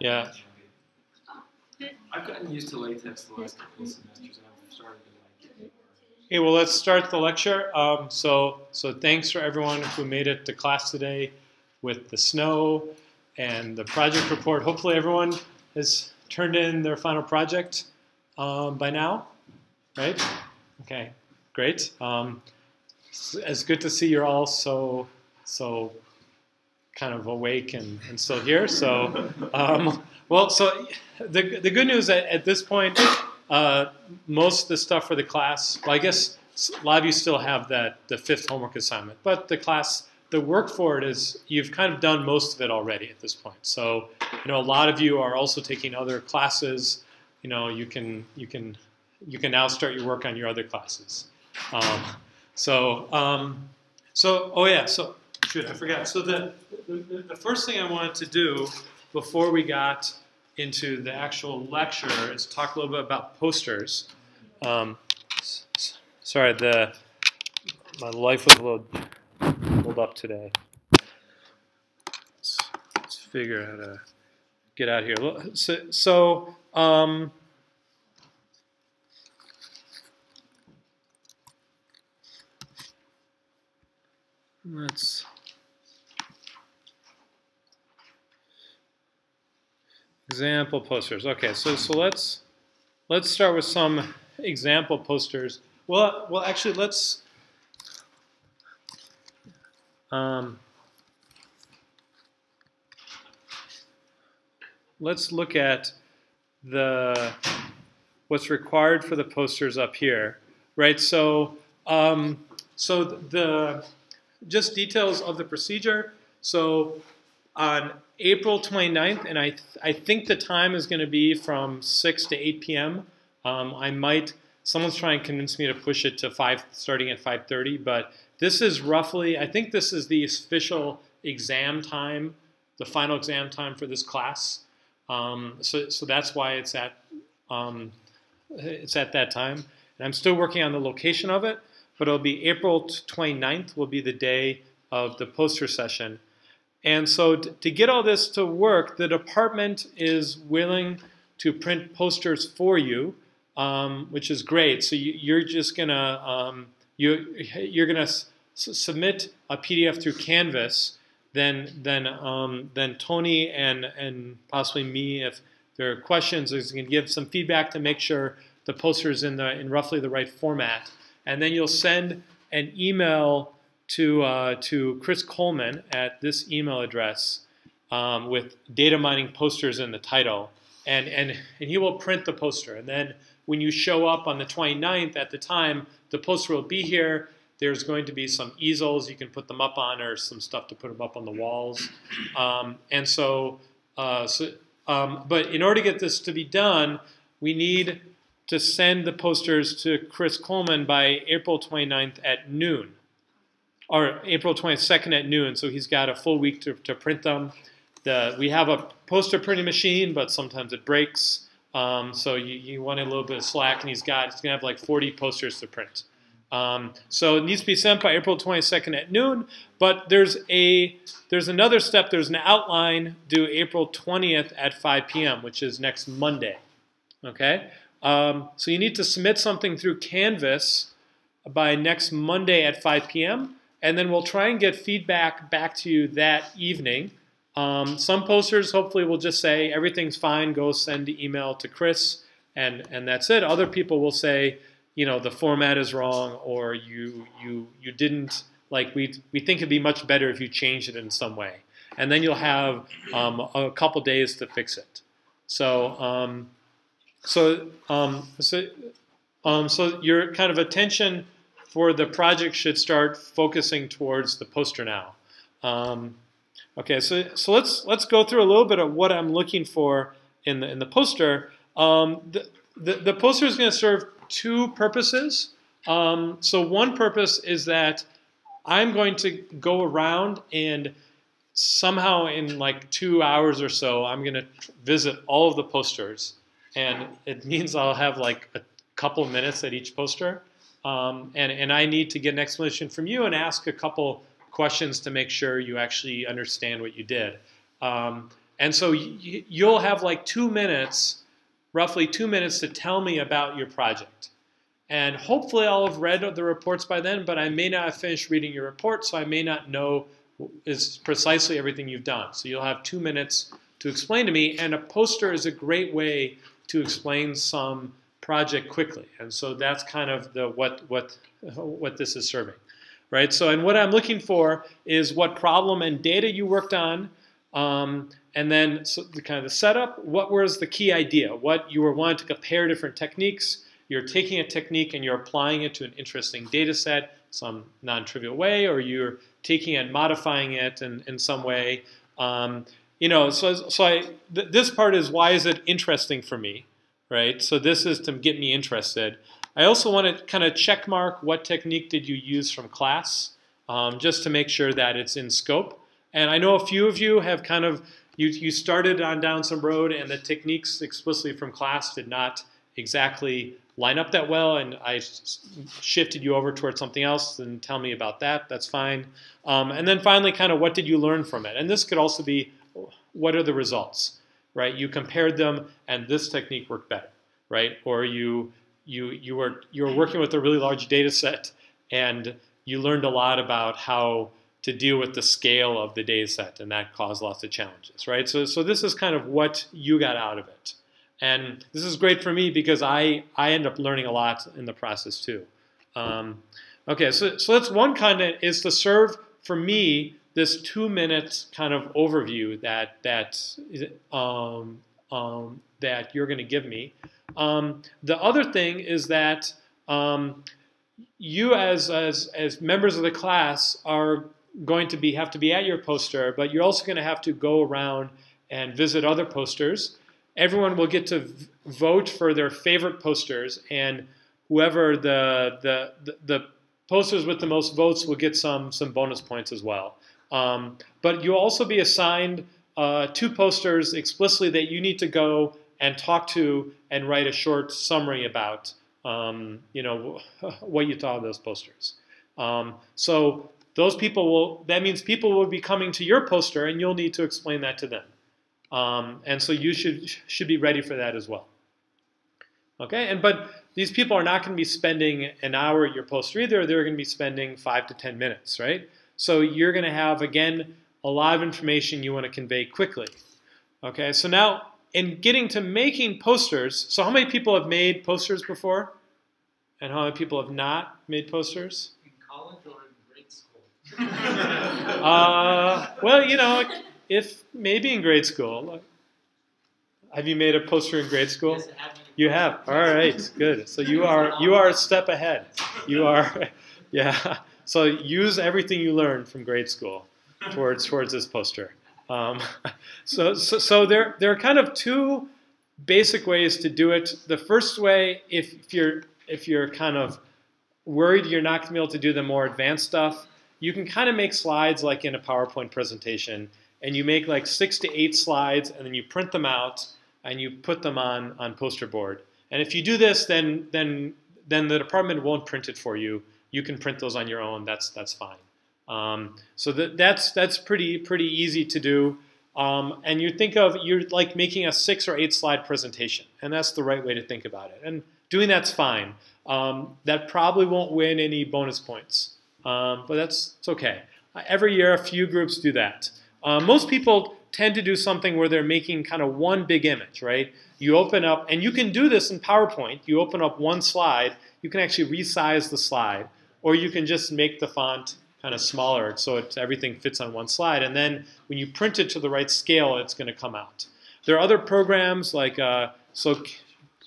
Yeah. I've gotten used to latex the last couple of semesters, and I've started to like it. Okay, well, let's start the lecture. So thanks for everyone who made it to class today with the snow and the project report. Hopefully everyone has turned in their final project by now, right? Okay, great. It's good to see you're all so kind of awake and still here. So, well, so the good news at this point, most of the stuff for the class, well, I guess a lot of you still have the 5th homework assignment, but the work for it is, you've kind of done most of it already at this point. So, a lot of you are also taking other classes. You can now start your work on your other classes. Oh yeah, so shoot, I forgot. So the first thing I wanted to do before we got into the actual lecture is talk a little bit about posters. Sorry, my life was a little pulled up today. Let's figure out how to get out of here. Let's example posters. Okay, so let's start with some example posters. Well, actually, let's look at what's required for the posters up here, right? So just details of the procedure. So on April 29th, and I think the time is going to be from 6 to 8 p.m. Someone's trying to convince me to push it to starting at 5:30, but this is roughly, I think this is the official exam time, the final exam time for this class. So that's why it's at that time. And I'm still working on the location of it, but it'll be April 29th will be the day of the poster session. And so to get all this to work, the department is willing to print posters for you, which is great. So you're just gonna you're gonna submit a PDF through Canvas. Then Tony and possibly me, if there are questions, is going to give some feedback to make sure the poster is in roughly the right format. And then you'll send an email to Chris Coleman at this email address with data mining posters in the title. And he will print the poster. And then when you show up on the 29th at the time, the poster will be here. There's going to be some easels you can put them up on, or some stuff to put them up on the walls. But in order to get this to be done, we need to send the posters to Chris Coleman by April 29th at noon, or April 22nd at noon. So he's got a full week to print them. We have a poster printing machine, but sometimes it breaks. So you want a little bit of slack, and he's going to have like 40 posters to print. So it needs to be sent by April 22nd at noon, but there's another step. There's an outline due April 20th at 5 p.m., which is next Monday. Okay? So you need to submit something through Canvas by next Monday at 5 p.m., and then we'll try and get feedback back to you that evening. Some posters hopefully will just say, everything's fine, go send the email to Chris, and that's it. Other people will say, the format is wrong, or you didn't, like, we think it'd be much better if you changed it in some way. And then you'll have a couple days to fix it. So your kind of attention for the project should start focusing towards the poster now. Okay, so let's go through a little bit of what I'm looking for in the poster. The poster is going to serve two purposes. So one purpose is that I'm going to go around and somehow in like 2 hours or so, I'm going to visit all of the posters. And it means I'll have like a couple minutes at each poster. And I need to get an explanation from you and ask a couple questions to make sure you actually understand what you did. And so you'll have like 2 minutes, roughly 2 minutes, to tell me about your project. And hopefully I'll have read the reports by then, but I may not have finished reading your report, so I may not know is precisely everything you've done. So you'll have 2 minutes to explain to me, and a poster is a great way to explain some project quickly. And so that's kind of the what this is serving, right? So, and what I'm looking for is what problem and data you worked on, and then so the kind of the setup. What was the key idea? What you were wanting to compare different techniques. You're taking a technique and you're applying it to an interesting data set, some non-trivial way, or you're taking it and modifying it in some way. This part is, why is it interesting for me, right? So this is to get me interested. I also want to kind of check mark what technique did you use from class, just to make sure that it's in scope. And I know a few of you have kind of, you started on down some road and the techniques explicitly from class did not exactly line up that well, and I shifted you over towards something else, then tell me about that. That's fine. And then finally, kind of what did you learn from it? And this could also be, what are the results, right? You compared them, and this technique worked better, right? Or you were working with a really large data set, and you learned a lot about how to deal with the scale of the data set, and that caused lots of challenges, right? So this is kind of what you got out of it. And this is great for me because I end up learning a lot in the process too. Okay, so that's one content, is to serve for me this 2 minute kind of overview that you're going to give me. The other thing is that you as members of the class are going to have to be at your poster, but you're also going to have to go around and visit other posters. Everyone will get to vote for their favorite posters, and whoever the posters with the most votes will get some bonus points as well. But you'll also be assigned 2 posters explicitly that you need to go and talk to and write a short summary about, what you thought of those posters. So those people that means people will be coming to your poster, and you'll need to explain that to them. And so you should be ready for that as well. Okay, but these people are not going to be spending an hour at your poster either. They're going to be spending 5 to 10 minutes, right? So you're going to have, again, a lot of information you want to convey quickly. Okay, so now in getting to making posters, so how many people have made posters before? And how many people have not made posters? In college or in grade school? Well, if maybe in grade school. Have you made a poster in grade school? Yes, I have. You have. All right, good. So you are a step ahead. You are, yeah. So use everything you learned from grade school towards this poster. So there are kind of 2 basic ways to do it. The first way, if you're kind of worried you're not going to be able to do the more advanced stuff, you can kind of make slides like in a PowerPoint presentation. And you make like 6 to 8 slides, and then you print them out, and you put them on poster board. And if you do this, then the department won't print it for you. You can print those on your own. That's fine. So that's pretty easy to do. And you're like making a 6 or 8 slide presentation, and that's the right way to think about it. And doing that's fine. That probably won't win any bonus points, but it's okay. Every year, a few groups do that. Most people tend to do something where they're making kind of one big image, right? You open up, and you can do this in PowerPoint. You open up one slide. You can actually resize the slide, or you can just make the font kind of smaller so everything fits on one slide. And then when you print it to the right scale, it's going to come out. There are other programs like, so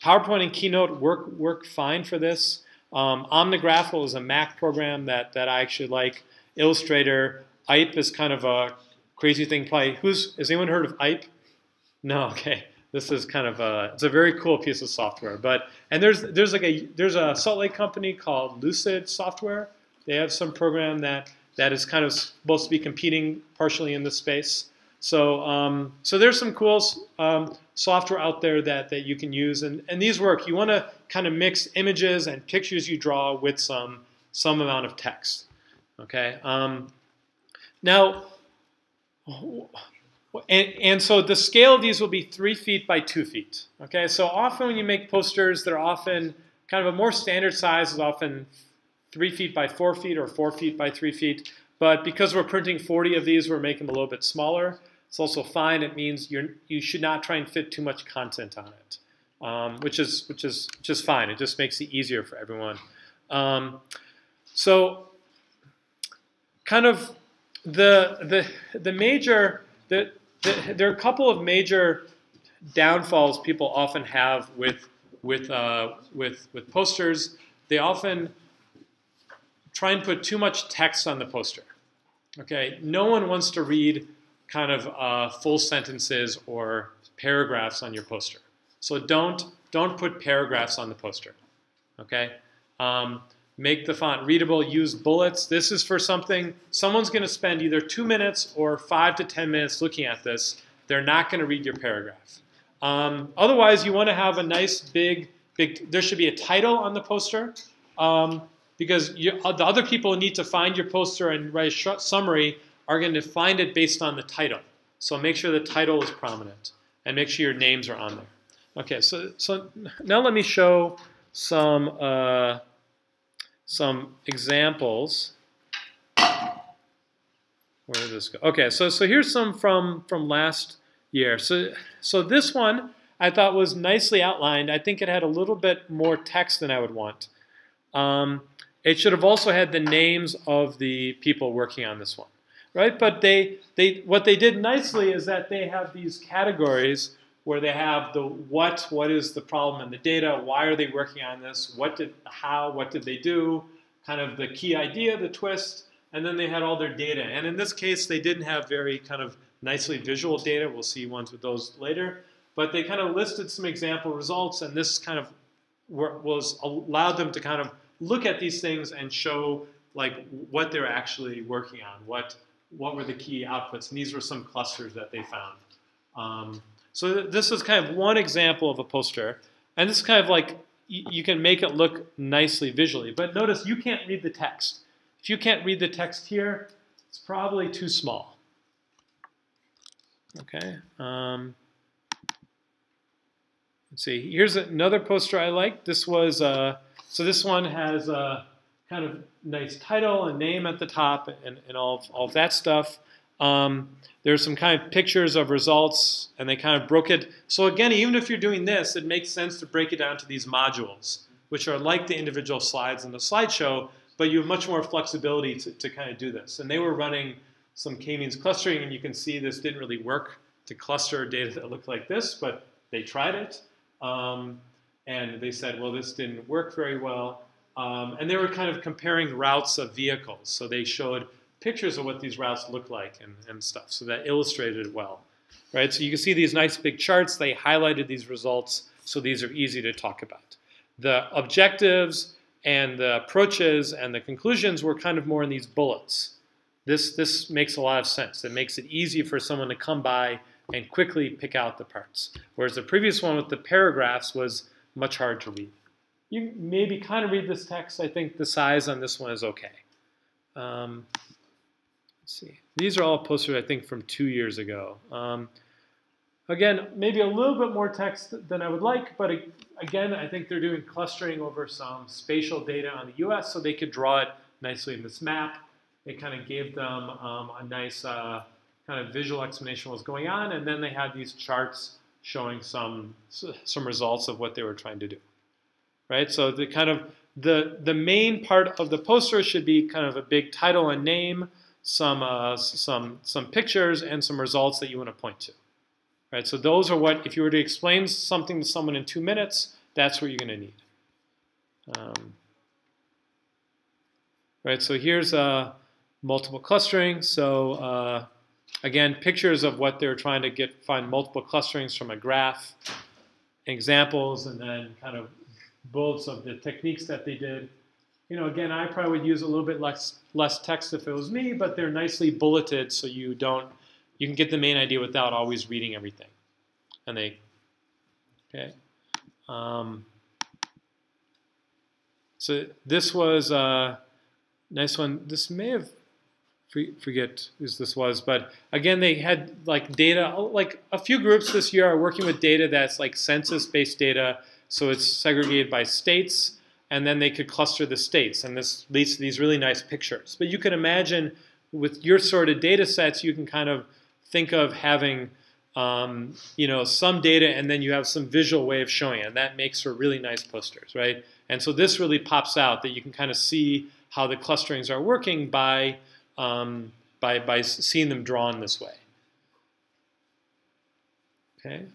PowerPoint and Keynote work fine for this. Omnigraphal is a Mac program that I actually like. Illustrator, IPE is kind of a crazy thing. Probably, has anyone heard of IPE? No, okay. This is kind of it's a very cool piece of software. And there's a Salt Lake company called Lucid Software. They have some program that is kind of supposed to be competing partially in this space. So there's some cool software out there that you can use, and these work. You want to kind of mix images and pictures you draw with some amount of text. Okay. Now, and so the scale of these will be 3 feet by 2 feet. Okay, so often when you make posters, they're often kind of a more standard size is often 3 feet by 4 feet or 4 feet by 3 feet. But because we're printing 40 of these, we're making them a little bit smaller. It's also fine. It means you should not try and fit too much content on it, which is fine. It just makes it easier for everyone. So kind of the major there are a couple of major downfalls people often have with posters. They often try and put too much text on the poster. Okay, no one wants to read kind of full sentences or paragraphs on your poster. So don't put paragraphs on the poster. Okay, make the font readable. Use bullets. This is for something someone's going to spend either 2 minutes or 5 to 10 minutes looking at this. They're not going to read your paragraph. Otherwise, you want to have a nice big. There should be a title on the poster. Because the other people who need to find your poster and write a short summary are going to find it based on the title. So make sure the title is prominent and make sure your names are on there. Okay, so now let me show some examples. Where did this go? Okay, so here's some from last year. So this one I thought was nicely outlined. I think it had a little bit more text than I would want. It should have also had the names of the people working on this one, right? But what they did nicely is that they have these categories where they have the what is the problem in the data, why are they working on this, what did they do, kind of the key idea, the twist, and then they had all their data. And in this case, they didn't have very kind of nicely visual data. We'll see ones with those later. But they kind of listed some example results, and this kind of allowed them to kind of look at these things and show like what they're actually working on, what were the key outputs, and these were some clusters that they found. So this is kind of one example of a poster, and this is kind of like you can make it look nicely visually, but notice you can't read the text. If you can't read the text here, it's probably too small. Okay. Let's see. Here's another poster I like. This was so this one has a kind of nice title and name at the top and all of that stuff. There's some kind of pictures of results, and they kind of broke it. So again, even if you're doing this, it makes sense to break it down to these modules, which are like the individual slides in the slideshow, but you have much more flexibility to kind of do this. And they were running some k-means clustering, and you can see this didn't really work to cluster data that looked like this, but they tried it. And they said, well, this didn't work very well. And they were kind of comparing routes of vehicles. So they showed pictures of what these routes look like and stuff. So that illustrated it well. Right? So you can see these nice big charts. They highlighted these results, so these are easy to talk about. The objectives and the approaches and the conclusions were kind of more in these bullets. This makes a lot of sense. It makes it easy for someone to come by and quickly pick out the parts. Whereas the previous one with the paragraphs was much harder to read. You maybe kind of read this text. I think the size on this one is okay. Let's see. These are all posters, I think, from 2 years ago. Again, maybe a little bit more text than I would like, but again, I think they're doing clustering over some spatial data on the US, so they could draw it nicely in this map. It kind of gave them a nice kind of visual explanation of what's going on, and then they had these charts showing some results of what they were trying to do. Right? So the kind of the main part of the poster should be kind of a big title and name, some pictures, and some results that you want to point to. Right? So those are what, if you were to explain something to someone in 2 minutes, that's what you're going to need. Right? So here's multiple clustering. So again, pictures of what they're trying to find multiple clusterings from a graph, examples, and then kind of bullets of the techniques that they did. You know, again, I probably would use a little bit less text if it was me, but they're nicely bulleted so you can get the main idea without always reading everything. And okay. So this was a nice one. This may have forget who this was, but again, they had like data, like a few groups this year are working with data that's like census-based data, so it's segregated by states, and then they could cluster the states, and this leads to these really nice pictures. But you can imagine with your sort of data sets, you can kind of think of having some data, and then you have some visual way of showing it, and that makes for really nice posters, right? And so this really pops out that you can kind of see how the clusterings are working by seeing them drawn this way. Okay.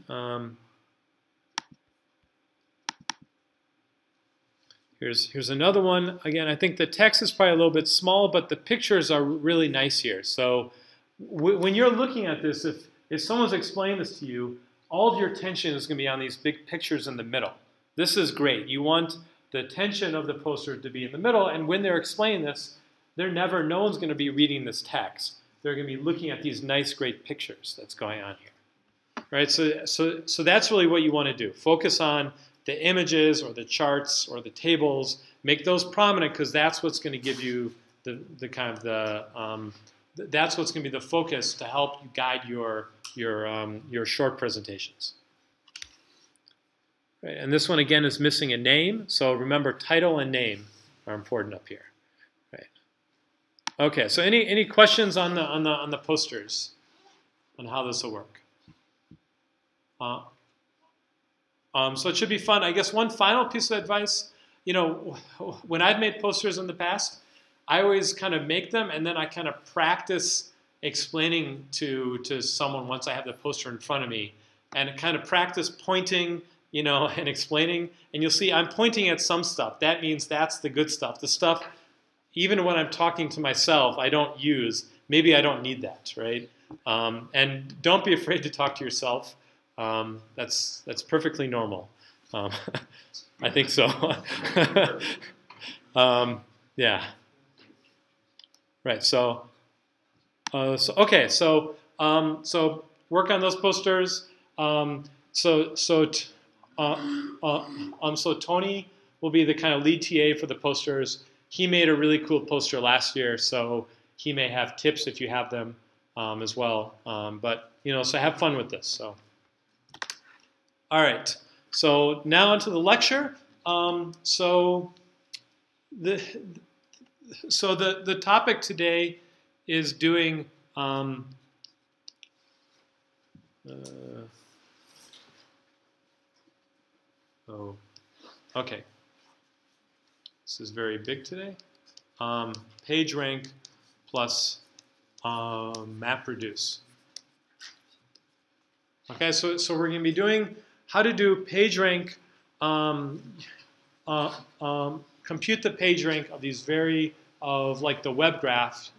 Here's another one. Again, I think the text is probably a little bit small, but the pictures are really nice here. So when you're looking at this, if someone's explaining this to you, all of your attention is going to be on these big pictures in the middle. This is great. You want the attention of the poster to be in the middle, and when they're explaining this, no one's going to be reading this text. They're going to be looking at these nice, great pictures that's going on here, right? So that's really what you want to do. Focus on the images or the charts or the tables. Make those prominent because that's what's going to give you that's what's going to be the focus to help you guide your short presentations. Right, and this one again is missing a name. So remember, title and name are important up here. Okay, so any questions on the posters on how this will work? So it should be fun. I guess one final piece of advice, when I've made posters in the past, I always kind of make them and then I kind of practice explaining to someone once I have the poster in front of me, and kind of practice pointing, and explaining. And you'll see I'm pointing at some stuff. That means that's the good stuff. The stuff, even when I'm talking to myself, I don't use. Maybe I don't need that, right? And don't be afraid to talk to yourself. That's perfectly normal. I think so. Yeah. Right. So work on those posters. So Tony will be the kind of lead TA for the posters. He made a really cool poster last year, so he may have tips if you have them as well. But so have fun with this. So, all right. So now onto the lecture. So the topic today is doing. Okay. This is very big today. Page rank plus map reduce. Okay, so we're going to be doing how to do page rank, compute the page rank of these like the web graph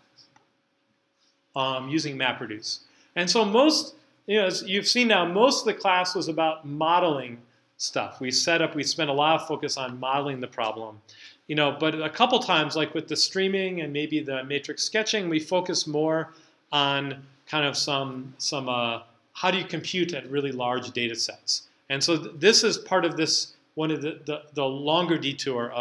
using map reduce. And so most, as you've seen now, most of the class was about modeling stuff. We spent a lot of focus on modeling the problem. But a couple times, like with the streaming and maybe the matrix sketching, we focus more on kind of some how do you compute at really large data sets. And so this is part of this, one of the longer detour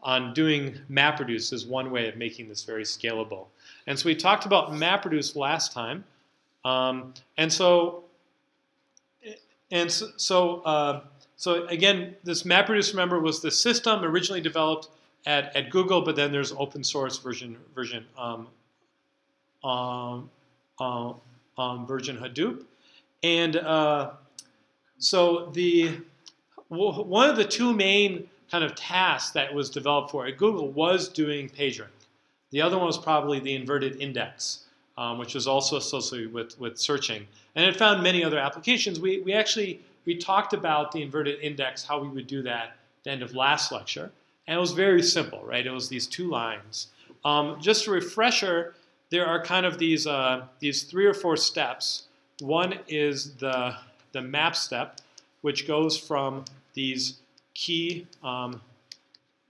on doing MapReduce is one way of making this very scalable. And so we talked about MapReduce last time. So again, this MapReduce, remember, was the system originally developed at Google, but then there's open source version Hadoop. And so one of the two main kind of tasks that was developed for at Google was doing PageRank. The other one was probably the inverted index, which was also associated with searching. And it found many other applications. We talked about the inverted index, how we would do that at the end of last lecture. And it was very simple, right? It was these two lines. Just a refresher, there are kind of these 3 or 4 steps. One is the map step, which goes from these key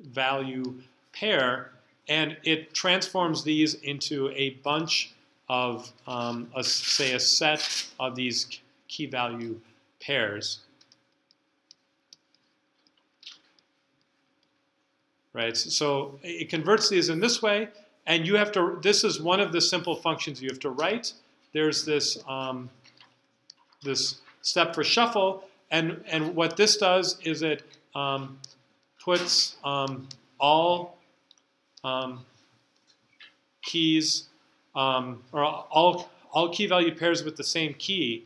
value pair, and it transforms these into a bunch of, say, a set of these key value pairs. Right, so it converts these in this way, And you have to, this is one of the simple functions you have to write. There's this, this step for shuffle. And what this does is it puts all keys, or all key value pairs with the same key.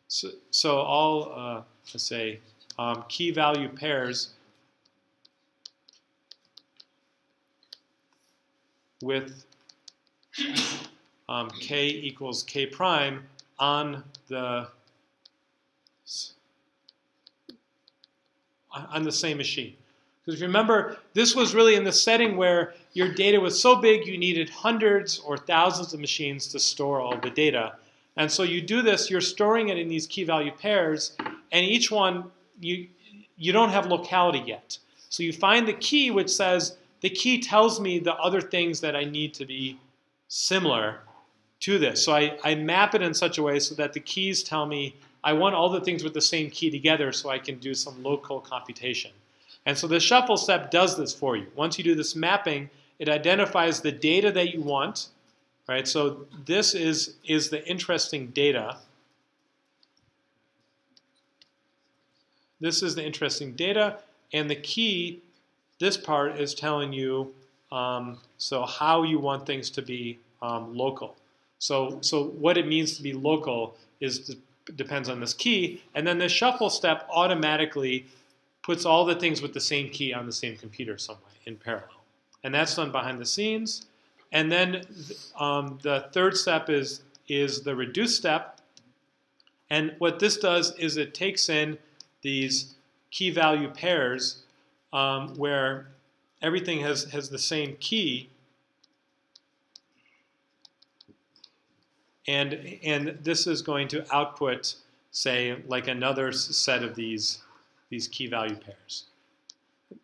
So all, let's say, key value pairs with k equals k prime on the same machine. Because remember, this was really in the setting where your data was so big you needed hundreds or thousands of machines to store all the data. And so you do this, you're storing it in these key value pairs, and each one, you don't have locality yet. So you find the key which says, the key tells me the other things that I need to be similar to this. So I map it in such a way so that the keys tell me I want all the things with the same key together so I can do some local computation. And so the shuffle step does this for you. Once you do this mapping, it identifies the data that you want. Right? So this is the interesting data. This is the interesting data, and the key, this part is telling you so how you want things to be local. So what it means to be local depends on this key, and then the shuffle step automatically puts all the things with the same key on the same computer somewhere in parallel, and that's done behind the scenes. And then the third step is the reduce step, and what this does is it takes in these key value pairs where everything has the same key, and this is going to output, say, like another set of these key value pairs.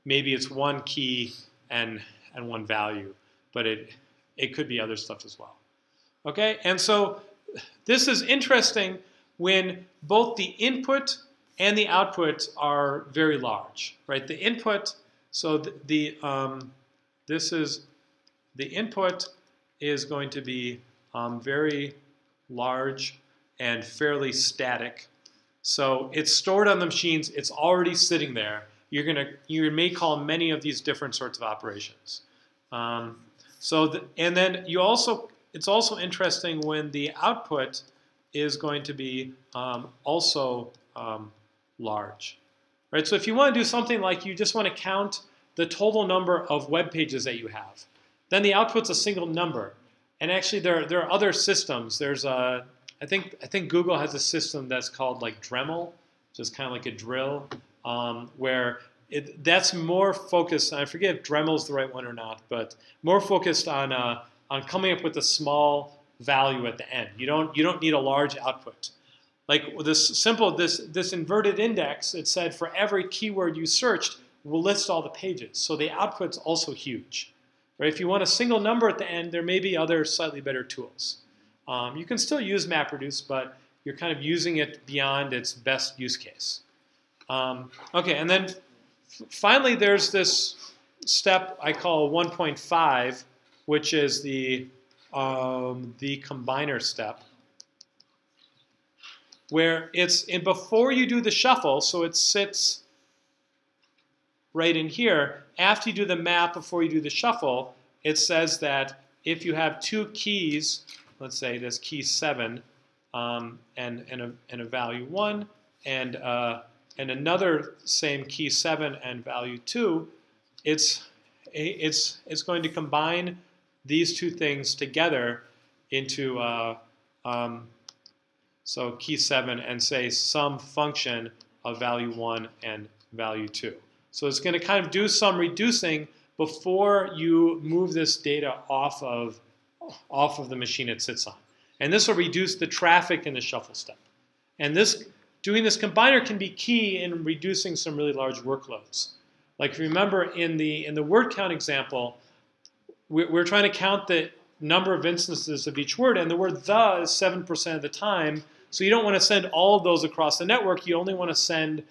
Maybe it's one key and one value, but it could be other stuff as well. Okay, and so this is interesting when both the input and the output are very large, right? The input, so the input is going to be very large and fairly static. So it's stored on the machines. It's already sitting there. You may call many of these different sorts of operations. And then it's also interesting when the output is going to be also large, right? So if you want to do something like you just want to count the total number of web pages that you have, then the output's a single number. And actually, there are other systems. There's I think Google has a system that's called like Dremel, which is kind of like a drill, where that's more focused. I forget if Dremel's the right one or not, but more focused on coming up with a small value at the end. You don't need a large output. Like this inverted index, it said for every keyword you searched, we'll list all the pages. So the output's also huge. Right? If you want a single number at the end, there may be other slightly better tools. You can still use MapReduce, but you're kind of using it beyond its best use case. Okay, and then finally there's this step I call 1.5, which is the combiner step, where before you do the shuffle, so it sits right in here. After you do the map, before you do the shuffle, it says that if you have two keys, let's say this key 7 and a value 1, and another same key 7 and value 2, it's going to combine these two things together into so key 7 and say some function of value 1 and value 2. So it's going to kind of do some reducing before you move this data off of the machine it sits on. And this will reduce the traffic in the shuffle step. And doing this combiner can be key in reducing some really large workloads. Like if you remember in the word count example, we're trying to count the number of instances of each word, and the word the is 7% of the time. So you don't want to send all of those across the network. You only want to send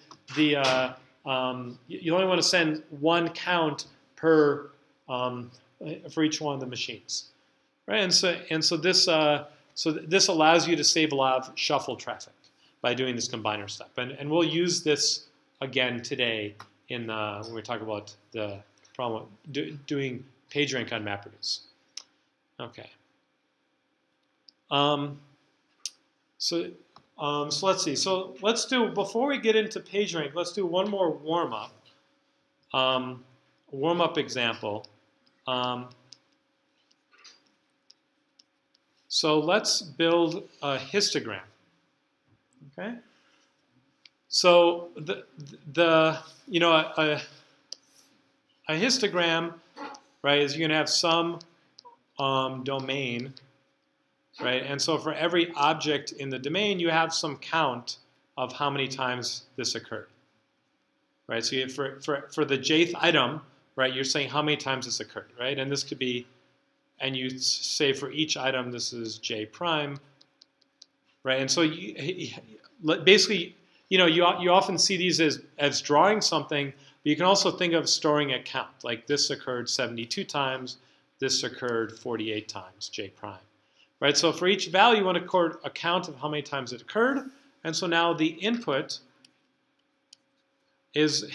one count per for each one of the machines, right? And so this allows you to save a lot of shuffle traffic by doing this combiner step, and we'll use this again today in when we talk about the problem of doing PageRank on MapReduce. Okay. So let's see. So let's do, before we get into PageRank, let's do one more warm-up. Warm-up example. So let's build a histogram. Okay. So a histogram, right, is you're going to have some domain, right? And so for every object in the domain, you have some count of how many times this occurred, right? So for the jth item, right, you're saying how many times this occurred, right? And this could be, and you say for each item, this is j prime, right? And so basically, you often see these as drawing something, but you can also think of storing a count, like this occurred 72 times, this occurred 48 times, j prime. Right, so for each value, you want to record a count of how many times it occurred, and so now the input is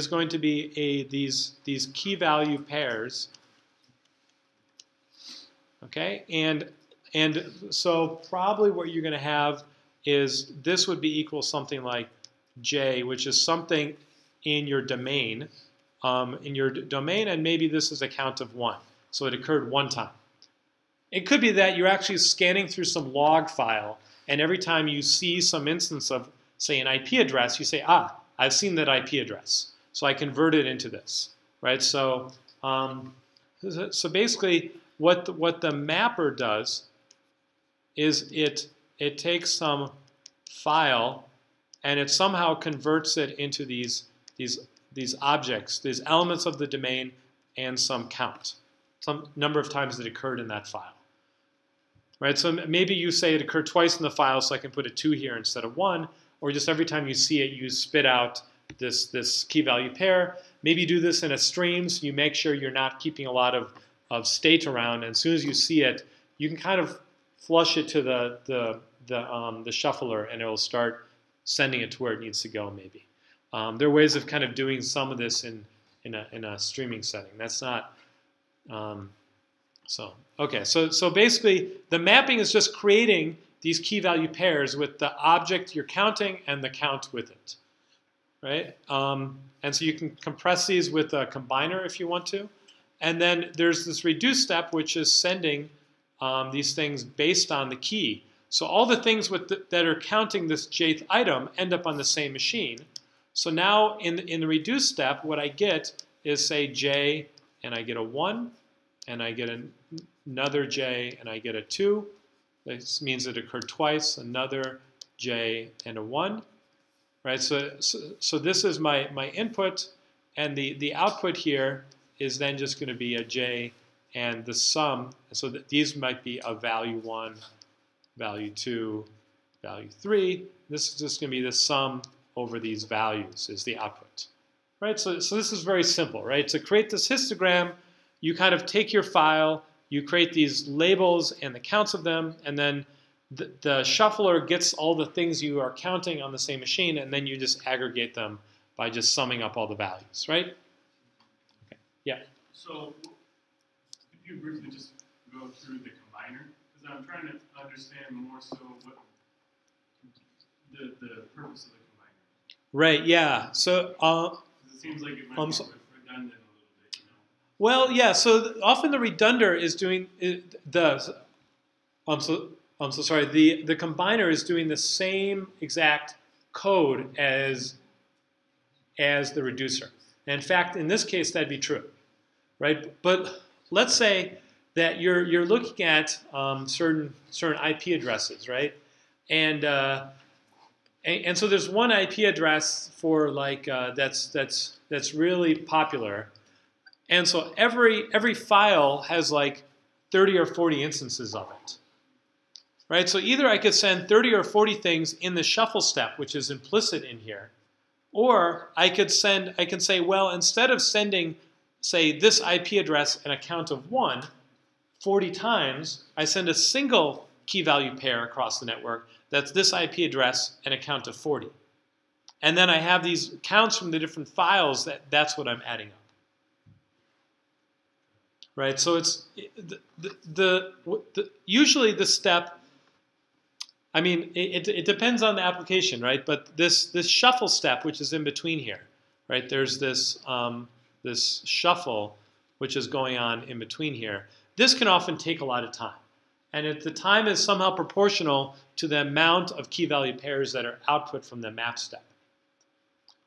going to be these key value pairs. Okay, and so probably what you're going to have is this would be equal something like j, which is something in your domain, and maybe this is a count of 1, so it occurred 1 time. It could be that you're actually scanning through some log file, and every time you see some instance of, say, an IP address, you say, I've seen that IP address, so I convert it into this, right? So, so basically, what the mapper does is it takes some file and it somehow converts it into these objects, these elements of the domain, and some count, some number of times that occurred in that file. Right, so maybe you say it occurred twice in the file, so I can put a 2 here instead of 1, or just every time you see it, you spit out this key value pair. Maybe you do this in a stream, so you make sure you're not keeping a lot of state around, and as soon as you see it, you can kind of flush it to the shuffler, and it'll start sending it to where it needs to go. Maybe there are ways of kind of doing some of this in a streaming setting. That's not. So basically, the mapping is just creating these key value pairs with the object you're counting and the count with it, right? And so you can compress these with a combiner if you want to. And then there's this reduce step, which is sending these things based on the key. So all the things that are counting this jth item end up on the same machine. So now in the reduce step, what I get is, say, j, and I get a 1, and I get another j, and I get a 2. This means it occurred twice, another j, and a 1. Right? So this is my input, and the output here is then just going to be a j and the sum. So that these might be a value 1, value 2, value 3. This is just going to be the sum over these values is the output. Right? So this is very simple. Right? To create this histogram, you kind of take your file, you create these labels and the counts of them, and then the shuffler gets all the things you are counting on the same machine, and then you just aggregate them by just summing up all the values, right? Okay. Yeah? So could you briefly just go through the combiner? Because I'm trying to understand more so what the purpose of the combiner. Right, yeah. So it seems like it might be redundant. Well, yeah. So often the redundant is doing the combiner is doing the same exact code as the reducer. And in fact, in this case, that'd be true, right? But let's say that you're looking at certain IP addresses, right? And so there's one IP address for like that's really popular. And so every file has like 30 or 40 instances of it, right? So either I could send 30 or 40 things in the shuffle step, which is implicit in here, or I can say, well, instead of sending say, this IP address and a count of 1 40 times, I send a single key value pair across the network that's this IP address and a count of 40. And then I have these counts from the different files that's what I'm adding up. Right, so it's usually the step, I mean, it depends on the application, right? But this shuffle step, which is in between here, right? There's this this shuffle, which is going on in between here. This can often take a lot of time, and if the time is somehow proportional to the amount of key value pairs that are output from the map step.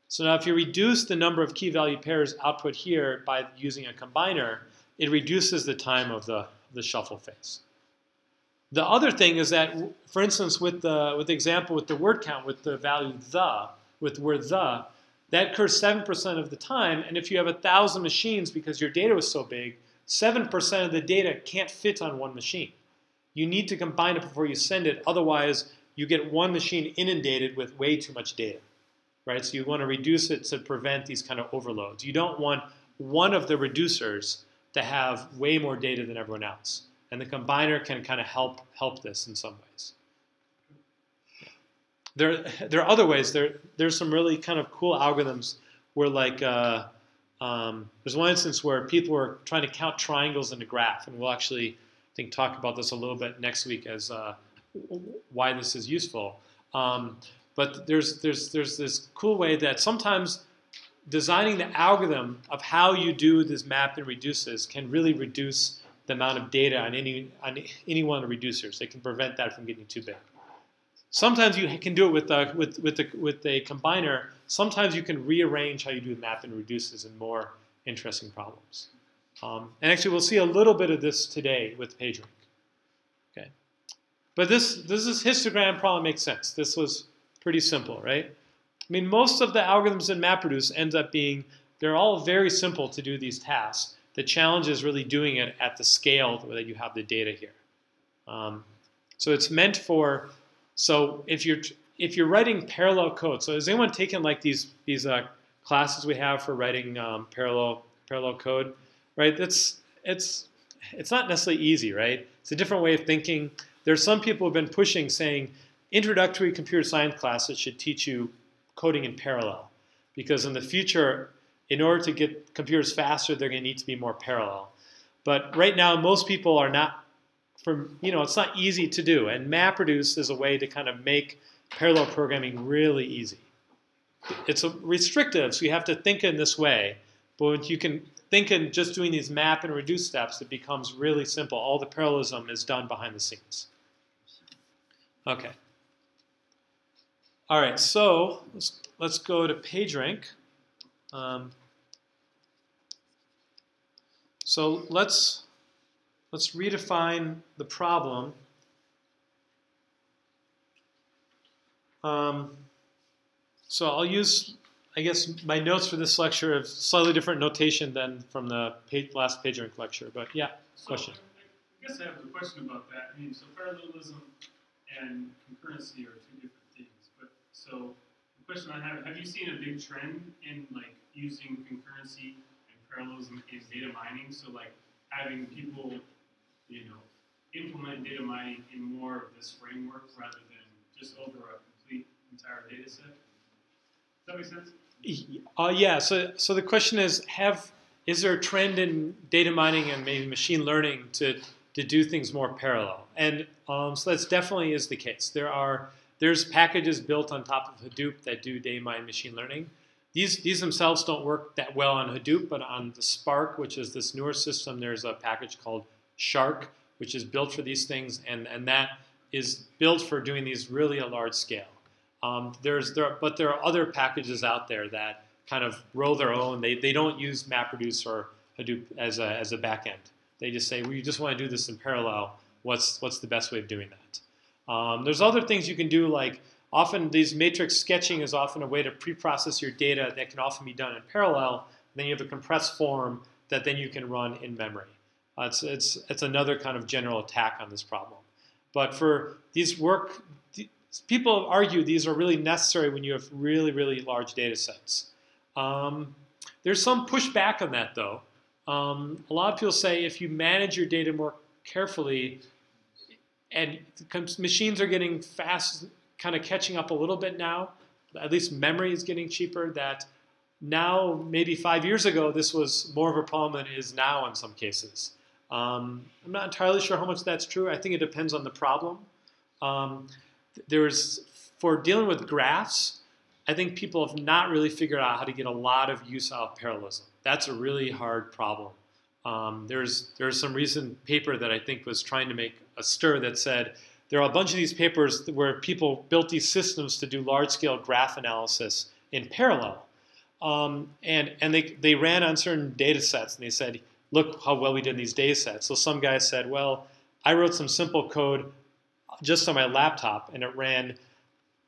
So now, if you reduce the number of key value pairs output here by using a combiner, it reduces the time of the shuffle phase. The other thing is that, for instance, with the example with the word count, with the value the, with the word the, that occurs 7% of the time. And if you have 1,000 machines, because your data was so big, 7% of the data can't fit on one machine. You need to combine it before you send it. Otherwise, you get one machine inundated with way too much data, right? So you want to reduce it to prevent these kind of overloads. You don't want one of the reducers to have way more data than everyone else. And the combiner can kind of help this in some ways. There are other ways. There's some really kind of cool algorithms where, like, there's one instance where people were trying to count triangles in a graph, and we'll actually, I think, talk about this a little bit next week as why this is useful. But there's this cool way that sometimes designing the algorithm of how you do this map and reduces can really reduce the amount of data on any one of the reducers. They can prevent that from getting too big. Sometimes you can do it with a combiner. Sometimes you can rearrange how you do map and reduces in more interesting problems. And actually, we'll see a little bit of this today with PageRank. Okay, but this histogram problem makes sense. This was pretty simple, right? I mean, most of the algorithms in MapReduce end up being, they're all very simple to do these tasks. The challenge is really doing it at the scale that you have the data here. So it's meant for, so if you're writing parallel code, so has anyone taken like these classes we have for writing parallel code, right? It's not necessarily easy, right? It's a different way of thinking. There's some people who have been pushing, saying introductory computer science classes should teach you coding in parallel, because in the future, in order to get computers faster, they're going to need to be more parallel. But right now, most people are not, it's not easy to do. And MapReduce is a way to kind of make parallel programming really easy. It's restrictive, so you have to think in this way. But when you can think in just doing these map and reduce steps, it becomes really simple. All the parallelism is done behind the scenes. Okay. All right, so let's go to PageRank. So let's redefine the problem. So I'll use, I guess, my notes for this lecture have slightly different notation than from the last PageRank lecture. But yeah, question. I guess I have a question about that. I mean, so parallelism and concurrency are two different things. But so the question I have you seen a big trend in like using concurrency and parallelism in data mining? So like having people, implement data mining in more of this framework rather than just over a complete entire data set? Does that make sense? Yeah. So the question is there a trend in data mining and maybe machine learning to do things more parallel? And so that's definitely is the case. There's packages built on top of Hadoop that do data mining machine learning. These themselves don't work that well on Hadoop, but on the Spark, which is this newer system, there's a package called Shark, which is built for these things, and that is built for doing these really at large scale. But there are other packages out there that kind of roll their own. They don't use MapReduce or Hadoop as a backend. They just say, we just want to do this in parallel. What's the best way of doing that? There's other things you can do, like often these matrix sketching is often a way to pre-process your data that can often be done in parallel. Then you have a compressed form that then you can run in memory. It's another kind of general attack on this problem. But for these people argue these are really necessary when you have really, really large data sets. There's some pushback on that, though. A lot of people say if you manage your data more carefully, and machines are getting fast, kind of catching up a little bit now. At least memory is getting cheaper. That now, maybe 5 years ago, this was more of a problem than it is now in some cases. I'm not entirely sure how much that's true. I think it depends on the problem. For dealing with graphs, I think people have not really figured out how to get a lot of use out of parallelism. That's a really hard problem. There's some recent paper that I think was trying to make a stir that said there are a bunch of these papers where people built these systems to do large-scale graph analysis in parallel. And they ran on certain data sets, and they said, look how well we did in these data sets. So some guy said, well, I wrote some simple code just on my laptop, and it ran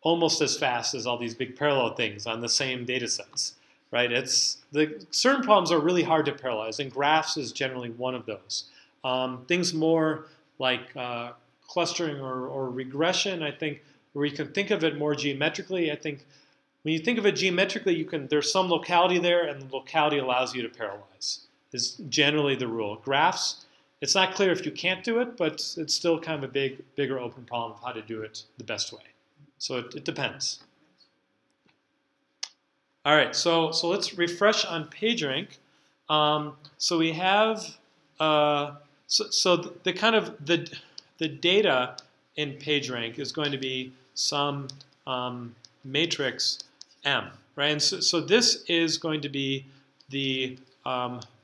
almost as fast as all these big parallel things on the same data sets. Right? Certain problems are really hard to parallelize, and graphs is generally one of those. Things more like clustering or regression, I think, where you can think of it more geometrically. I think when you think of it geometrically, there's some locality there, and the locality allows you to parallelize. Is generally the rule. Graphs, it's not clear if you can't do it, but it's still kind of a bigger open problem of how to do it the best way. So it depends. All right, so let's refresh on PageRank. So we have the kind of the data in PageRank is going to be some matrix M, right? And so this is going to be the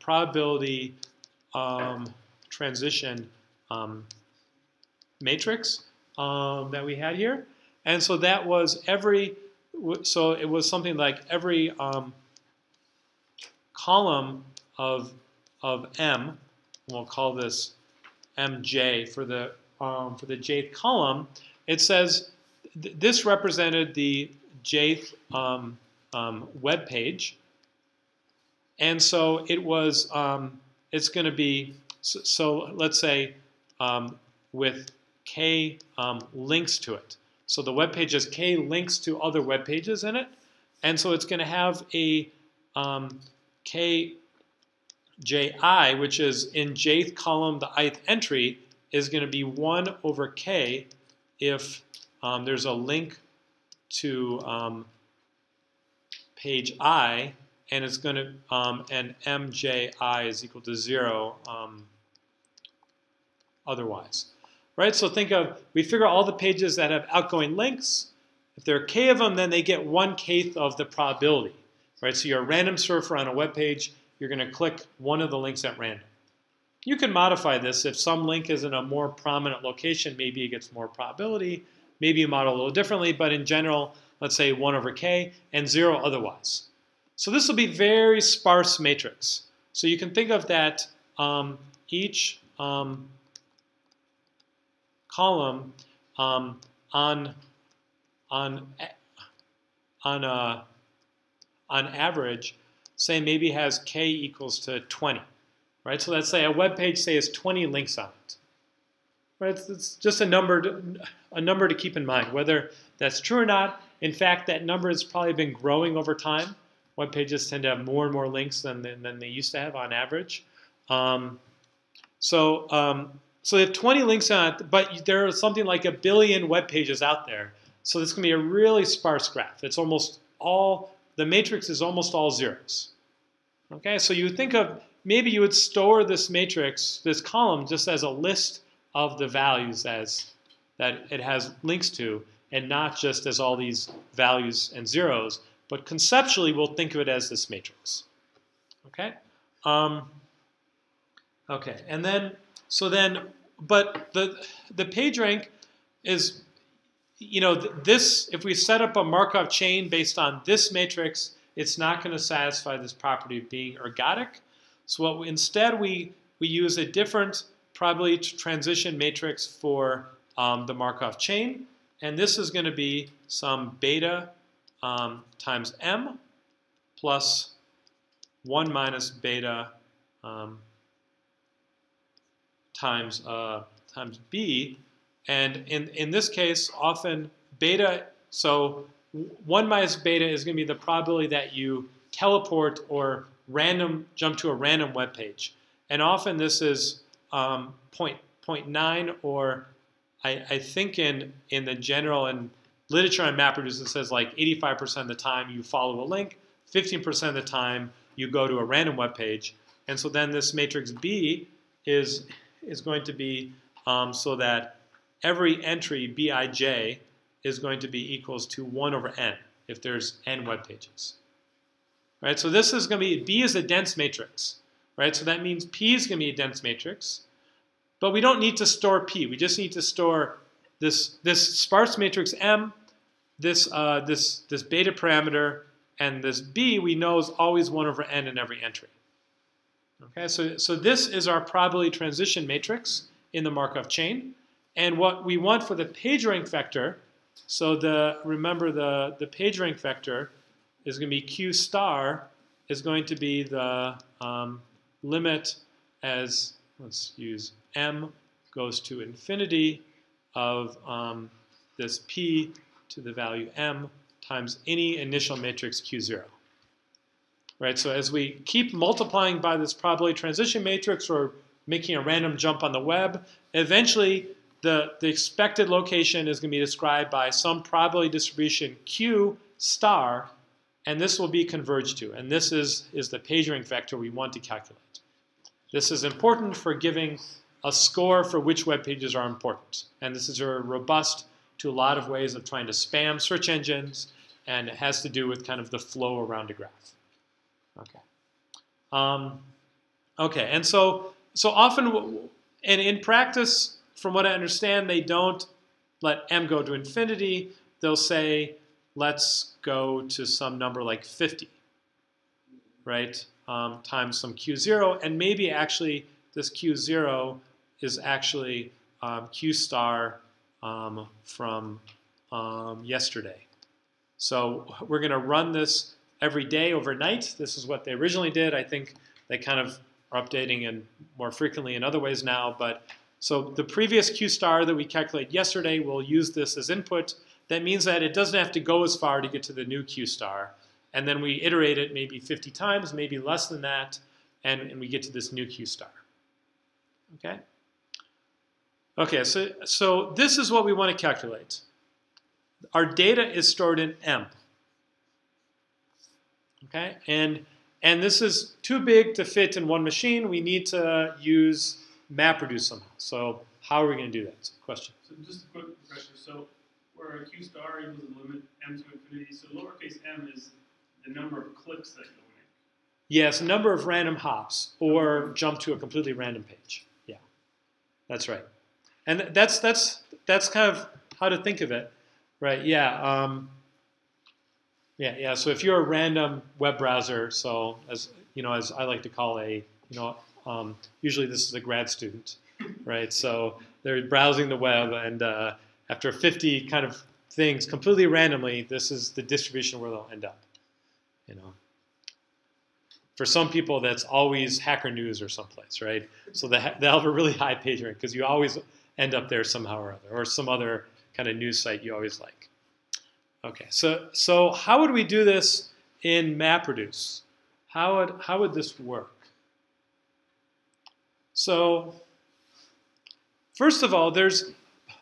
probability transition matrix that we had here, and so that was so it was something like every column of M, and we'll call this MJ for the jth column. It says this represented the jth web page, and so it was. It's going to be so. Let's say with k links to it. So the web page has k links to other web pages in it, and so it's going to have a kji, which is in jth column, the ith entry is going to be 1 over k if there's a link to page I, and it's going to and mji is equal to 0 otherwise. Right, so think of, we figure all the pages that have outgoing links. If there are k of them, then they get 1/k of the probability. Right, so you're a random surfer on a web page, you're going to click one of the links at random. You can modify this. If some link is in a more prominent location, maybe it gets more probability. Maybe you model a little differently, but in general, let's say 1 over k and 0 otherwise. So this will be very sparse matrix. So you can think of that each column on average, say maybe has k equals to 20, right? So let's say a web page, say, has 20 links on it, right? It's just a number to keep in mind, whether that's true or not. In fact, that number has probably been growing over time. Web pages tend to have more and more links than they used to have on average. So they have 20 links on it, but there are something like 1 billion web pages out there. So this is going to be a really sparse graph. It's almost all, the matrix is almost all zeros. Okay, so you would think of, maybe you would store this matrix, this column, just as a list of the values that it has links to, and not just as all these values and zeros, but conceptually we'll think of it as this matrix. Okay? Okay, and then, but the PageRank is, this, if we set up a Markov chain based on this matrix, it's not going to satisfy this property of being ergodic. So instead we use a different probability transition matrix for the Markov chain, and this is going to be some beta times m plus 1 minus beta times b, and in this case, often beta, so 1 minus beta is going to be the probability that you teleport or jump to a random web page. And often this is 0.9, or I think in the general and literature on MapReduce, it says like 85% of the time you follow a link, 15% of the time you go to a random web page. And so then this matrix B is going to be so that every entry, Bij, is going to be equals to 1 over n if there's n web pages. Right? So this is going to be, B is a dense matrix. Right? So that means P is going to be a dense matrix. But we don't need to store P. We just need to store this sparse matrix M, this beta parameter, and this B we know is always 1 over n in every entry. Okay, so this is our probability transition matrix in the Markov chain. And what we want for the PageRank vector, so remember the PageRank vector is going to be Q star is going to be the limit as, let's use M goes to infinity of this P to the value M times any initial matrix Q0. Right, so as we keep multiplying by this probability transition matrix or making a random jump on the web, eventually the expected location is going to be described by some probability distribution Q star, and this will be converged to. And this is the PageRank vector we want to calculate. This is important for giving a score for which web pages are important. And this is robust to a lot of ways of trying to spam search engines, and it has to do with kind of the flow around a graph. Okay. Okay, and so often, and in practice, from what I understand, they don't let M go to infinity. They'll say, let's go to some number like 50, right, times some Q0, and maybe actually this Q0 is actually Q star from yesterday. So we're going to run this every day overnight. This is what they originally did. I think they kind of are updating and more frequently in other ways now. But so the previous Q star that we calculated yesterday, we'll use this as input. That means that it doesn't have to go as far to get to the new Q star. And then we iterate it maybe 50 times, maybe less than that, and we get to this new Q star. Okay? Okay, so this is what we want to calculate. Our data is stored in M. Okay, and this is too big to fit in one machine. We need to use MapReduce somehow. So how are we going to do that? So question. So just a quick refresher. So where a Q star equals the limit M to infinity, so lowercase m is the number of clicks that you'll make. Yes, a number of random hops or jump to a completely random page. Yeah, that's right. And that's kind of how to think of it, right? Yeah. Yeah. So if you're a random web browser, so as you know, as I like to call usually this is a grad student, right? So they're browsing the web, and after 50 kind of things completely randomly, this is the distribution where they'll end up. You know, for some people, that's always Hacker News or someplace, right? So they'll have a really high page rank because you always end up there somehow or other, or some other kind of news site you always like. Okay, so how would we do this in MapReduce? How would this work? So first of all,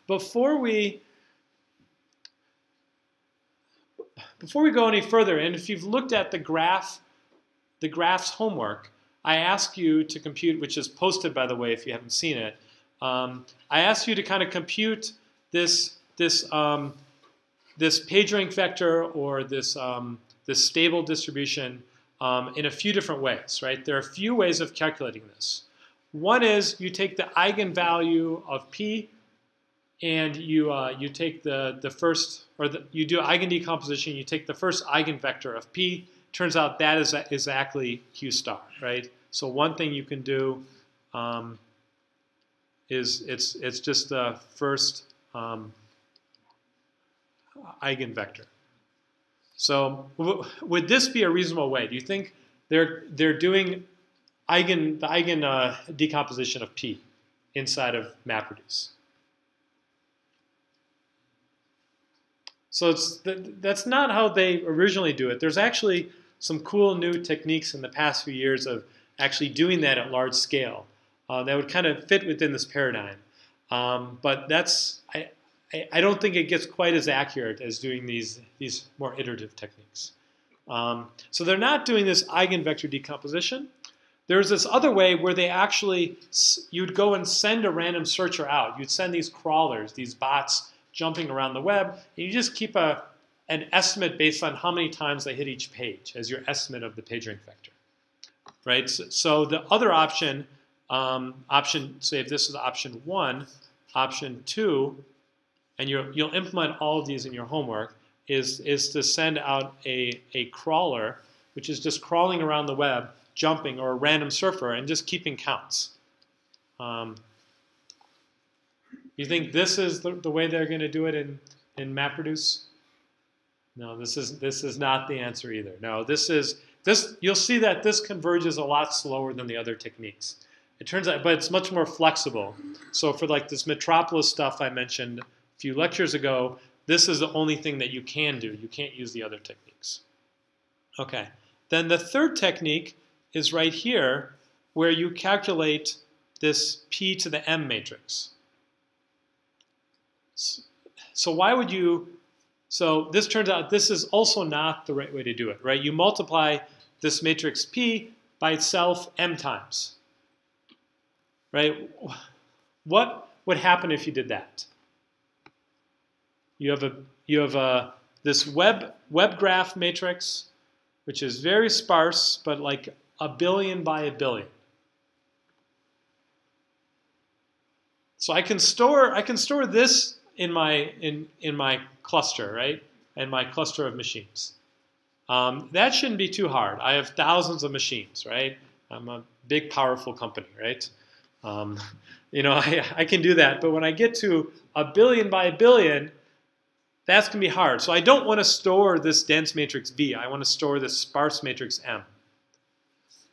before we go any further, and if you've looked at the graph's homework, I ask you to compute, which is posted by the way if you haven't seen it. I ask you to kind of compute this PageRank vector or this stable distribution in a few different ways, right? There are a few ways of calculating this. One is you take the eigenvalue of P and you take the first, or you do eigendecomposition, you take the first eigenvector of P. Turns out that is exactly Q star, right? So one thing you can do is it's just the first eigenvector. So would this be a reasonable way? Do you think they're doing the eigen decomposition of P inside of MapReduce? So that's not how they originally do it. There's actually some cool new techniques in the past few years of actually doing that at large scale that would kind of fit within this paradigm. But I don't think it gets quite as accurate as doing these more iterative techniques. So they're not doing this eigenvector decomposition. There's this other way where they actually, you'd go and send a random searcher out. You'd send these crawlers, these bots jumping around the web, and you just keep an estimate based on how many times they hit each page as your estimate of the PageRank vector. Right? So the other option, say if this is option 1, option 2, and you'll implement all of these in your homework, is to send out a crawler, which is just crawling around the web, jumping, or a random surfer, and just keeping counts. You think this is the way they're going to do it in MapReduce? No, this is not the answer either. No, you'll see that this converges a lot slower than the other techniques. It turns out, but it's much more flexible. So for like this Metropolis stuff I mentioned a few lectures ago, this is the only thing that you can do. You can't use the other techniques. Okay. Then the third technique is right here, where you calculate this P to the M matrix. So why would you, so this turns out this is also not the right way to do it, right? You multiply this matrix P by itself M times, right? What would happen if you did that? You have this web graph matrix, which is very sparse, but like 1 billion by 1 billion. So I can store this in my cluster, right? In my cluster of machines. That shouldn't be too hard. I have thousands of machines, right? I'm a big, powerful company, right? I can do that. But when I get to 1 billion by 1 billion, that's going to be hard. So I don't want to store this dense matrix B. I want to store this sparse matrix M.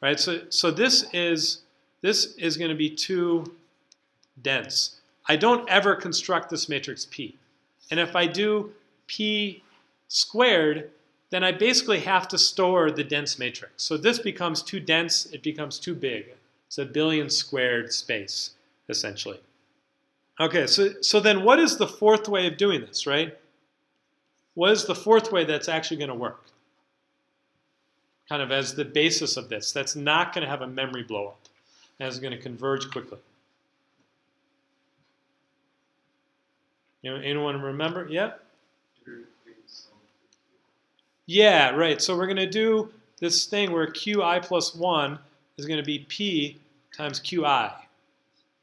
Right? So this is going to be too dense. I don't ever construct this matrix P. And if I do P squared, then I basically have to store the dense matrix. So this becomes too dense, it becomes too big. It's 1 billion squared space, essentially. Okay, so then what is the fourth way of doing this, right? What is the fourth way that's actually going to work? Kind of as the basis of this. That's not going to have a memory blow up. And it's going to converge quickly. Anyone remember? Yeah? Yeah, right. So we're going to do this thing where Qi plus 1 is going to be P times Qi.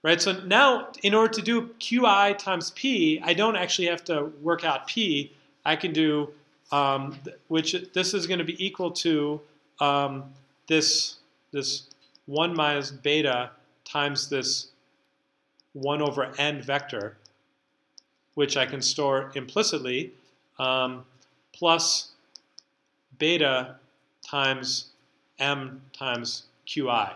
Right? So now, in order to do Qi times P, I don't actually have to work out P. I can do, this is going to be equal to this 1 minus beta times this 1 over n vector, which I can store implicitly, plus beta times m times Qi.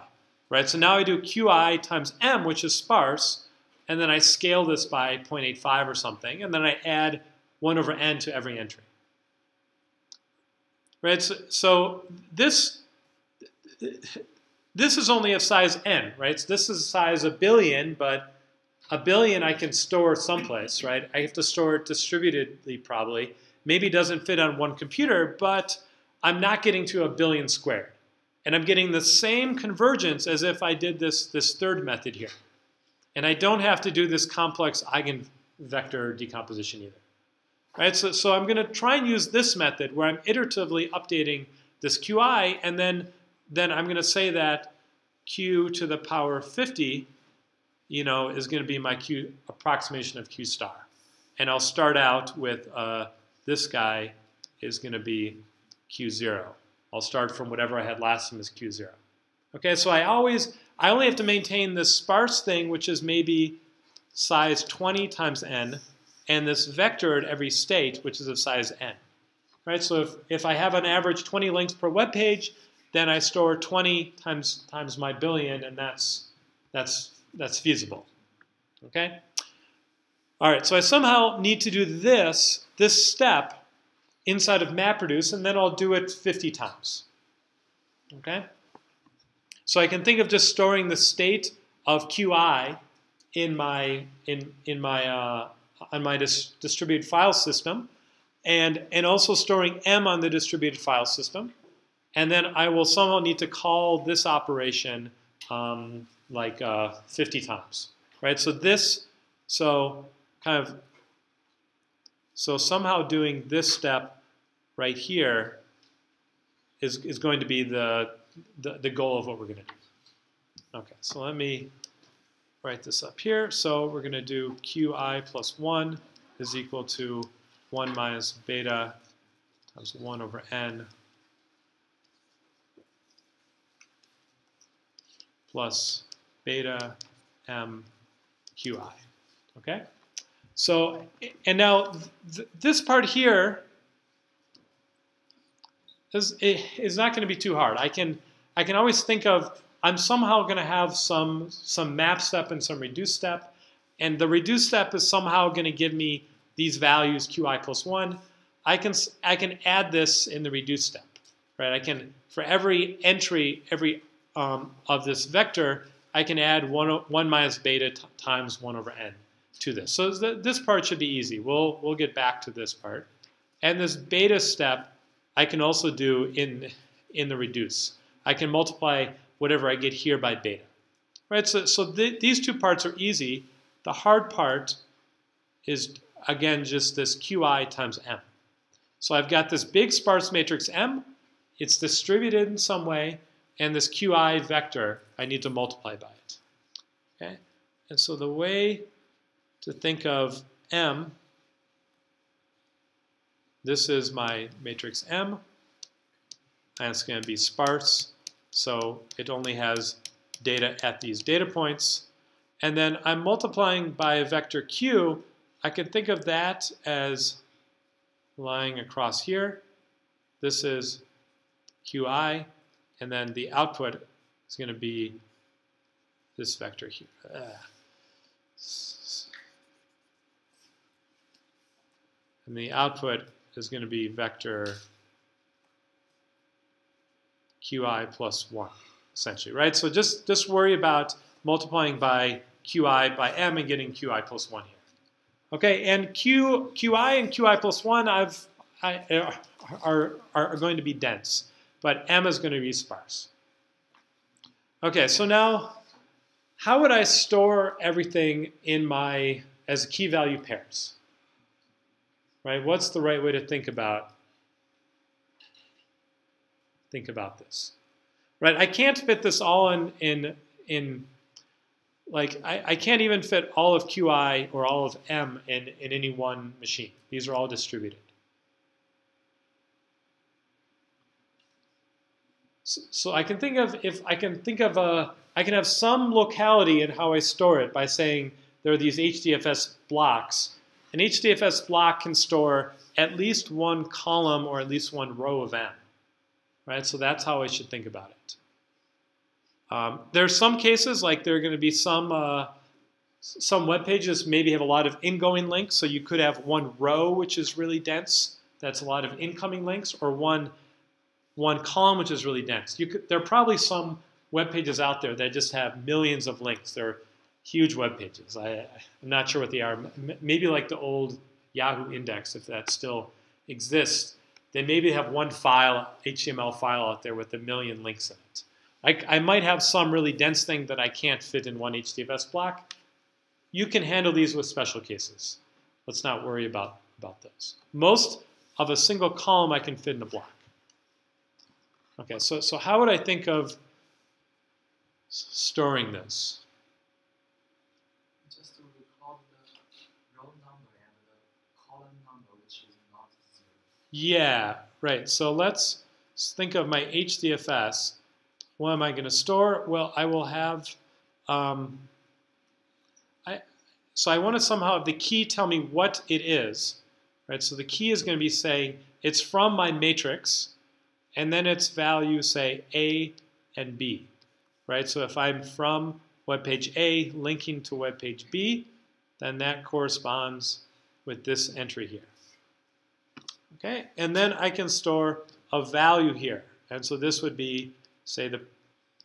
Right? So now I do Qi times m, which is sparse, and then I scale this by 0.85 or something, and then I add 1 over n to every entry. Right? So this is only of size n, right? So this is size 1 billion, but 1 billion I can store someplace, right? I have to store it distributedly probably. Maybe it doesn't fit on one computer, but I'm not getting to 1 billion squared. And I'm getting the same convergence as if I did this third method here. And I don't have to do this complex eigenvector decomposition either. Right? So I'm going to try and use this method where I'm iteratively updating this Qi, and then I'm going to say that Q to the power 50, is going to be my Q approximation of Q star. And I'll start out with this guy is going to be Q0. I'll start from whatever I had last time as Q0. Okay, so I only have to maintain this sparse thing, which is maybe size 20 times n, and this vector at every state, which is of size n. Right? So if I have an average 20 links per web page, then I store 20 times my billion, and that's feasible. Okay? All right, so I somehow need to do this step inside of MapReduce, and then I'll do it 50 times. Okay? So I can think of just storing the state of QI in my on my distributed file system, and also storing M on the distributed file system, and then I will somehow need to call this operation 50 times, right? So somehow doing this step right here is going to be the goal of what we're going to do. Okay, so let me write this up here. So we're going to do Qi plus 1 is equal to 1 minus beta times 1 over n plus beta m Qi. Okay? So, and now this part here is not going to be too hard. I can always think of, I'm somehow going to have some map step and some reduce step, and the reduce step is somehow going to give me these values Qi plus 1. I can add this in the reduce step, right? I can, for every entry, of this vector, I can add 1 minus beta times 1 over n to this. So this part should be easy. We'll get back to this part. And this beta step I can also do in the reduce. I can multiply whatever I get here by beta. Right? So these two parts are easy. The hard part is, again, just this Qi times m. So I've got this big sparse matrix M. It's distributed in some way. And this Qi vector, I need to multiply by it. Okay? And so the way to think of M, this is my matrix M, and it's going to be sparse, so it only has data at these data points. And then I'm multiplying by a vector Q. I can think of that as lying across here. This is Qi, and then the output is going to be this vector here. And the output is going to be vector Qi plus 1, essentially, right? So just worry about multiplying by Qi by m and getting Qi plus 1 here. Okay, and Qi and Qi plus 1 are going to be dense, but m is going to be sparse. Okay, so now how would I store everything as key value pairs? Right? What's the right way to think about this? Right? I can't fit this all I can't even fit all of Qi or all of m in any one machine. These are all distributed. So I can think of I can have some locality in how I store it by saying there are these HDFS blocks. An HDFS block can store at least one column or at least one row of M, right? So that's how I should think about it. There are some cases, like there are going to be some web pages maybe have a lot of ingoing links, so you could have one row which is really dense. That's a lot of incoming links, or one column which is really dense. There are probably some web pages out there that just have millions of links. They're huge web pages. I'm not sure what they are. Maybe like the old Yahoo index, if that still exists. They maybe have one file, HTML file out there with 1 million links in it. I might have some really dense thing that I can't fit in one HDFS block. You can handle these with special cases. Let's not worry about those. Most of a single column I can fit in a block. Okay, so how would I think of storing this? Just to recall the row number and the column number, which is not 0. Yeah, right. So let's think of my HDFS. What am I going to store? Well, I will have, so I want to somehow have the key tell me what it is, right? So the key is going to be saying it's from my matrix, and then its value, say, A and B, right? So if I'm from web page A linking to web page B, then that corresponds with this entry here. Okay, and then I can store a value here. And so this would be say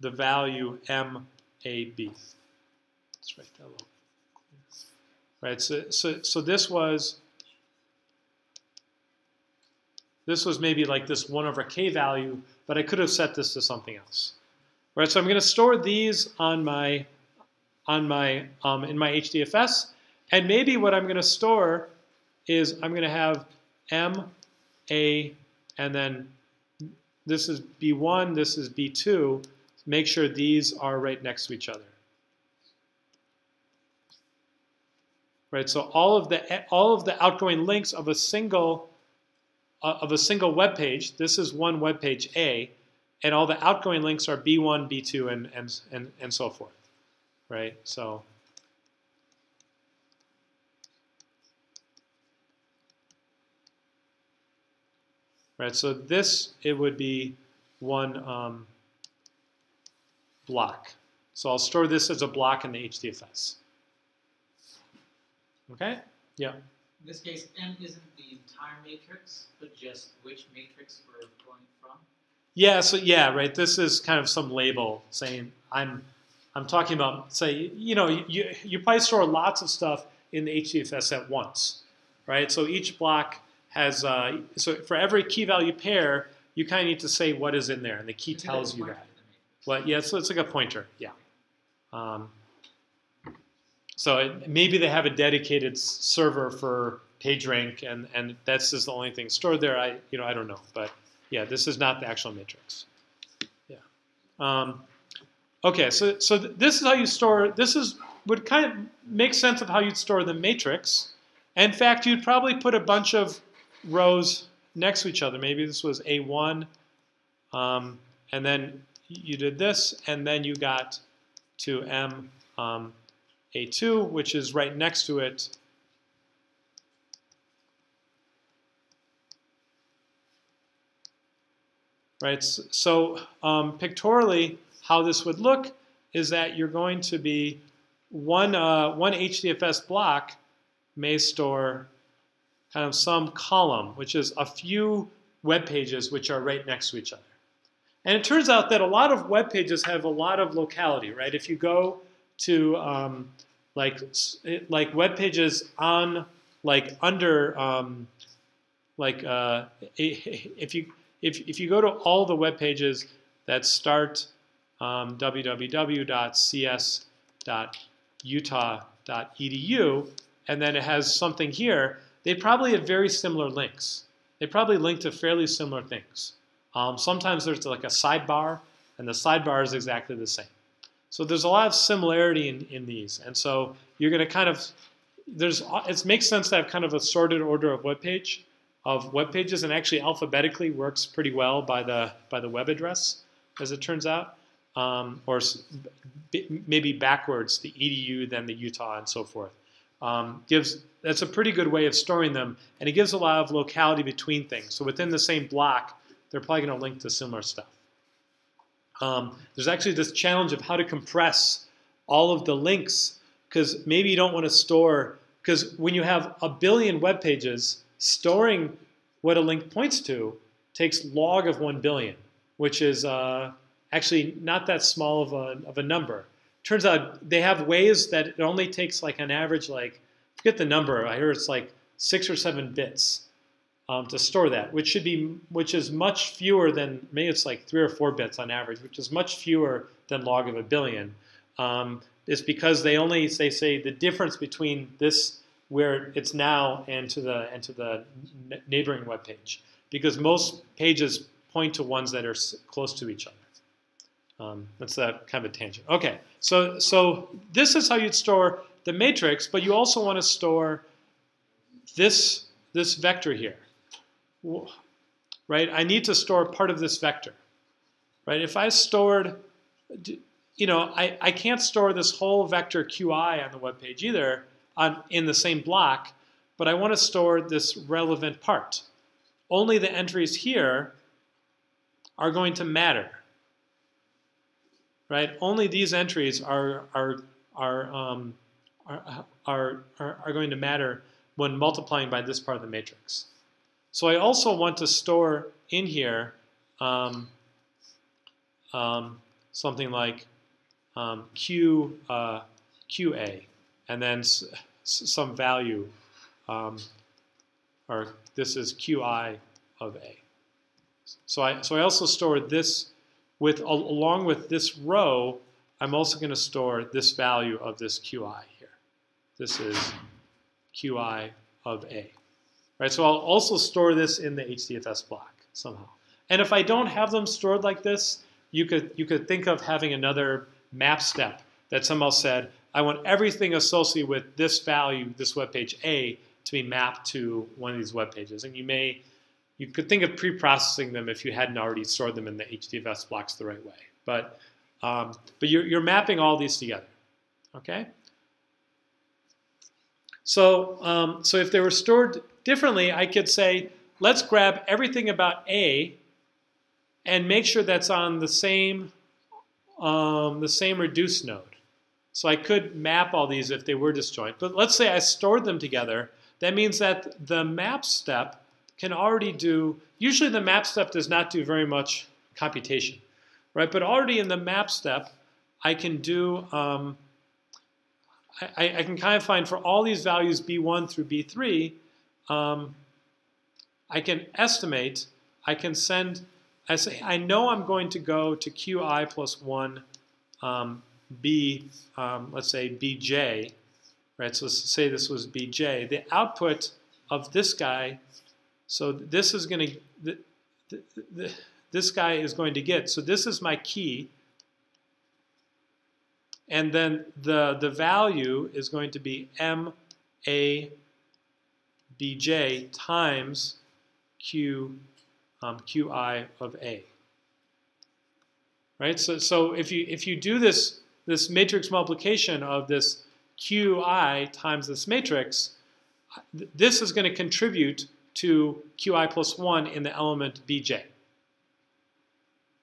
the value MAB. Let's write that a little. Right, so this was maybe like this 1 over k value, but I could have set this to something else. Right, so I'm going to store these in my HDFS, and maybe what I'm going to store is I'm going to have M, A, and then this is B1, this is B2. Make sure these are right next to each other. Right, so all of the outgoing links of a single web page. This is one web page A, and all the outgoing links are B1, B2, and so forth. Right, so so this it would be one block. So I'll store this as a block in the HDFS. Okay? Yeah. In this case, M isn't the entire matrix, but just which matrix we're pulling from? Yeah, so yeah, right. This is kind of some label saying I'm talking about, say, you probably store lots of stuff in the HDFS at once, right? So each block has, so for every key value pair, you kind of need to say what is in there, and the key tells you that. Well, yeah, so it's like a pointer, yeah. So maybe they have a dedicated server for PageRank, and that's just the only thing stored there. I don't know, but yeah, this is not the actual matrix. Yeah. Okay, so this is how you store. Would kind of make sense of how you'd store the matrix. In fact, you'd probably put a bunch of rows next to each other. Maybe this was A1, and then you did this, and then you got to M. A2, which is right next to it. Right, so pictorially, how this would look is that you're going to be one HDFS block may store kind of some column, which is a few web pages which are right next to each other. And it turns out that a lot of web pages have a lot of locality, right? If you go to like web pages on if you go to all the web pages that start www.cs.utah.edu, and then it has something here, they probably have very similar links. They probably link to fairly similar things. Sometimes there's like a sidebar, and the sidebar is exactly the same. So there's a lot of similarity in these, and so you're going to kind of it makes sense to have kind of a sorted order of web pages, and actually alphabetically works pretty well by the web address, as it turns out, or maybe backwards, the edu, then the Utah, and so forth. That's a pretty good way of storing them, and it gives a lot of locality between things. So within the same block, they're probably going to link to similar stuff. There's actually this challenge of how to compress all of the links, because maybe you don't want to store, because when you have a billion web pages, storing what a link points to takes log of 1 billion, which is actually not that small of a number. Turns out they have ways that it only takes like an average, forget the number, I hear it's like 6 or 7 bits to store that, which is much fewer than, maybe it's like 3 or 4 bits on average, which is much fewer than log of 1 billion. It's because they say the difference between this where it's now and to the neighboring web page, because most pages point to ones that are close to each other. That's that kind of a tangent. Okay, so this is how you'd store the matrix, but you also want to store this vector here, right? I need to store part of this vector, right? If I stored, I can't store this whole vector QI on the web page either in the same block, but I want to store this relevant part. Only the entries here are going to matter. Right? Only these entries are going to matter when multiplying by this part of the matrix. So I also want to store in here something like QA, and then some value, or this is QI of A. So I also store this along with this row. I'm also going to store this value of this QI here. This is QI of A. Right, so I'll also store this in the HDFS block somehow. And if I don't have them stored like this, you could think of having another map step that somehow said, I want everything associated with this value, this web page A, to be mapped to one of these web pages. And you could think of pre-processing them if you hadn't already stored them in the HDFS blocks the right way. But you're mapping all these together, okay? So if they were stored differently, I could say, let's grab everything about A and make sure that's on the same reduce node. So I could map all these if they were disjoint. But let's say I stored them together. That means that the map step can already do, usually the map step does not do very much computation, right? But already in the map step, I can do, I can kind of find for all these values B1 through B3, I can estimate, I can send, I say, I know I'm going to go to QI plus 1 B, let's say BJ, right? So let's say this was BJ. The output of this guy, so this is going to, this guy is going to get, so this is my key, and then the value is going to be MA BJ times QI of A. Right? So if you do this matrix multiplication of this QI times this matrix, this is going to contribute to QI plus 1 in the element BJ.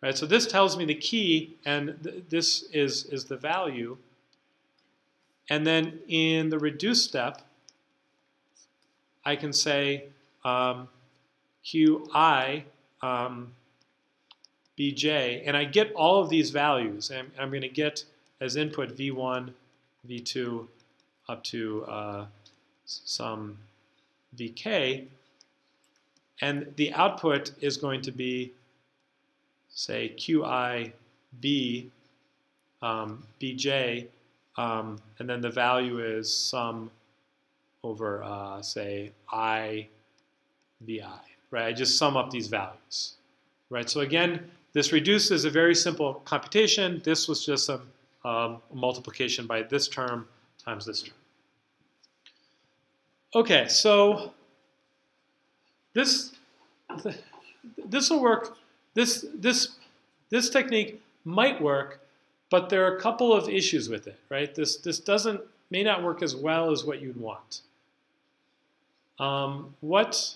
Right? So this tells me the key, and this is the value. And then in the reduce step, I can say QI BJ, and I get all of these values. And I'm going to get as input V1, V2, up to some VK. And the output is going to be, say, QI B BJ, and then the value is sum over, say, I VI. Right? I just sum up these values. Right? So again, this reduce is a very simple computation. This was just a multiplication by this term times this term. Okay, so this will work. This technique might work, but there are a couple of issues with it. Right? This may not work as well as what you'd want. What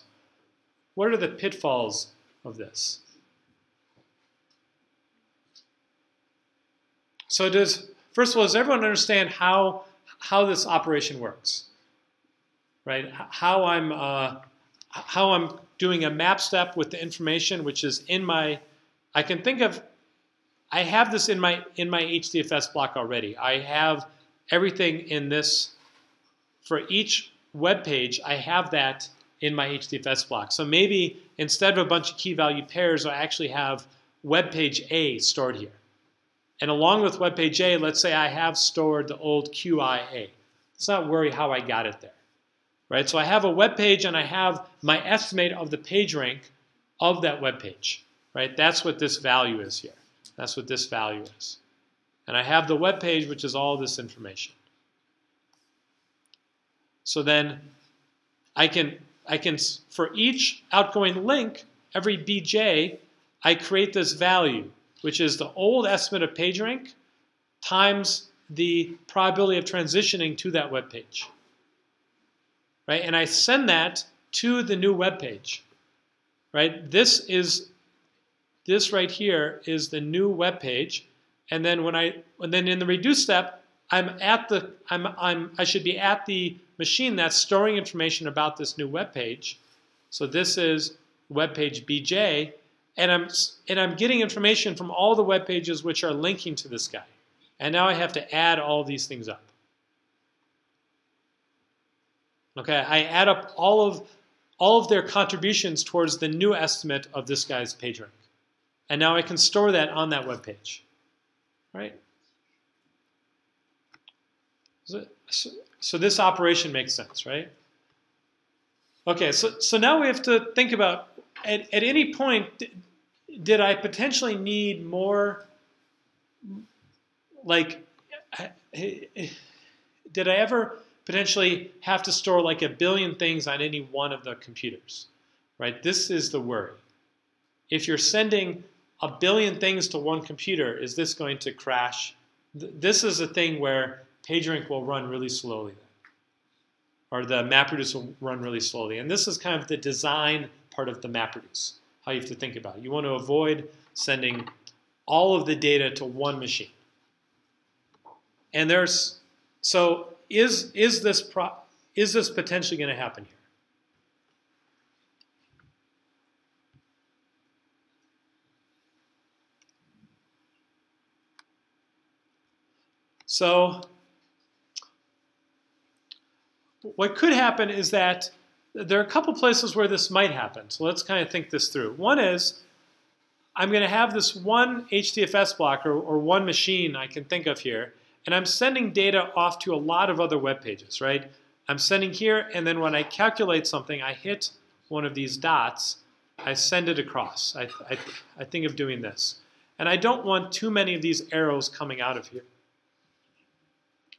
are the pitfalls of this? So first of all, does everyone understand how this operation works? Right? How I'm doing a map step with the information which is in my, I have this in my HDFS block already. I have everything in this, for each web page, I have that in my HDFS block. So maybe instead of a bunch of key value pairs, I actually have web page A stored here. And along with web page A, let's say I have stored the old QIA. Let's not worry how I got it there. Right? So I have a web page and I have my estimate of the page rank of that web page. Right? That's what this value is here. That's what this value is. And I have the web page, which is all this information. So then I can, for each outgoing link, every BJ, I create this value, which is the old estimate of page rank times the probability of transitioning to that web page. Right? And I send that to the new web page. Right? This right here is the new web page, and then then in the reduce step, I should be at the machine that's storing information about this new web page. So this is web page BJ, and I'm getting information from all the web pages which are linking to this guy. And now I have to add all these things up. Okay, I add up all of their contributions towards the new estimate of this guy's page rank. And now I can store that on that web page. Right? So this operation makes sense, right? Okay, so now we have to think about, at any point, did I potentially need more, like, did I ever potentially have to store like 1 billion things on any one of the computers, right? This is the worry. If you're sending 1 billion things to one computer, is this going to crash? This is a thing where PageRank will run really slowly, or the MapReduce will run really slowly. And this is kind of the design part of the MapReduce, how you have to think about it. You want to avoid sending all of the data to one machine. And so is this potentially going to happen here? So what could happen is that there are a couple places where this might happen. So let's kind of think this through. One is I'm going to have this one HDFS block or one machine I can think of here, and I'm sending data off to a lot of other web pages, right? I'm sending here, and then when I calculate something, I hit one of these dots, I send it across. I think of doing this. And I don't want too many of these arrows coming out of here,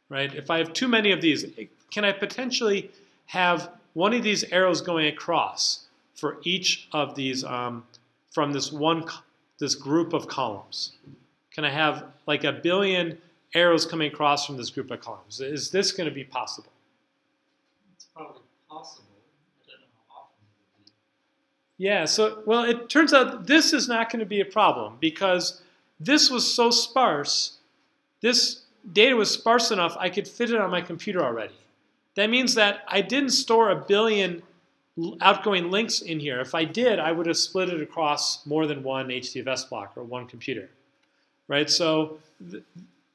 right? If I have too many of these, can I potentially have one of these arrows going across for each of these from this group of columns? Can I have like 1 billion arrows coming across from this group of columns? Is this going to be possible? It's probably possible. I don't know how often it would be. Yeah, so, well, it turns out this is not going to be a problem because this was so sparse, this data was sparse enough I could fit it on my computer already. That means that I didn't store 1 billion outgoing links in here. If I did, I would have split it across more than one HDFS block or one computer, right? So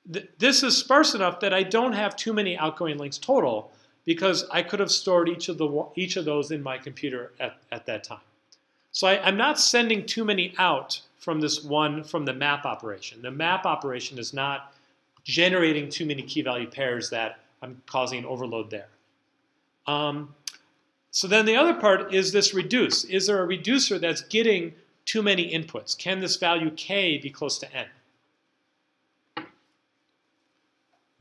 this is sparse enough that I don't have too many outgoing links total because I could have stored each of those in my computer at that time. So I'm not sending too many out from the map operation. The map operation is not generating too many key value pairs that I'm causing an overload there. So then the other part is this reduce. Is there a reducer that's getting too many inputs? Can this value k be close to n?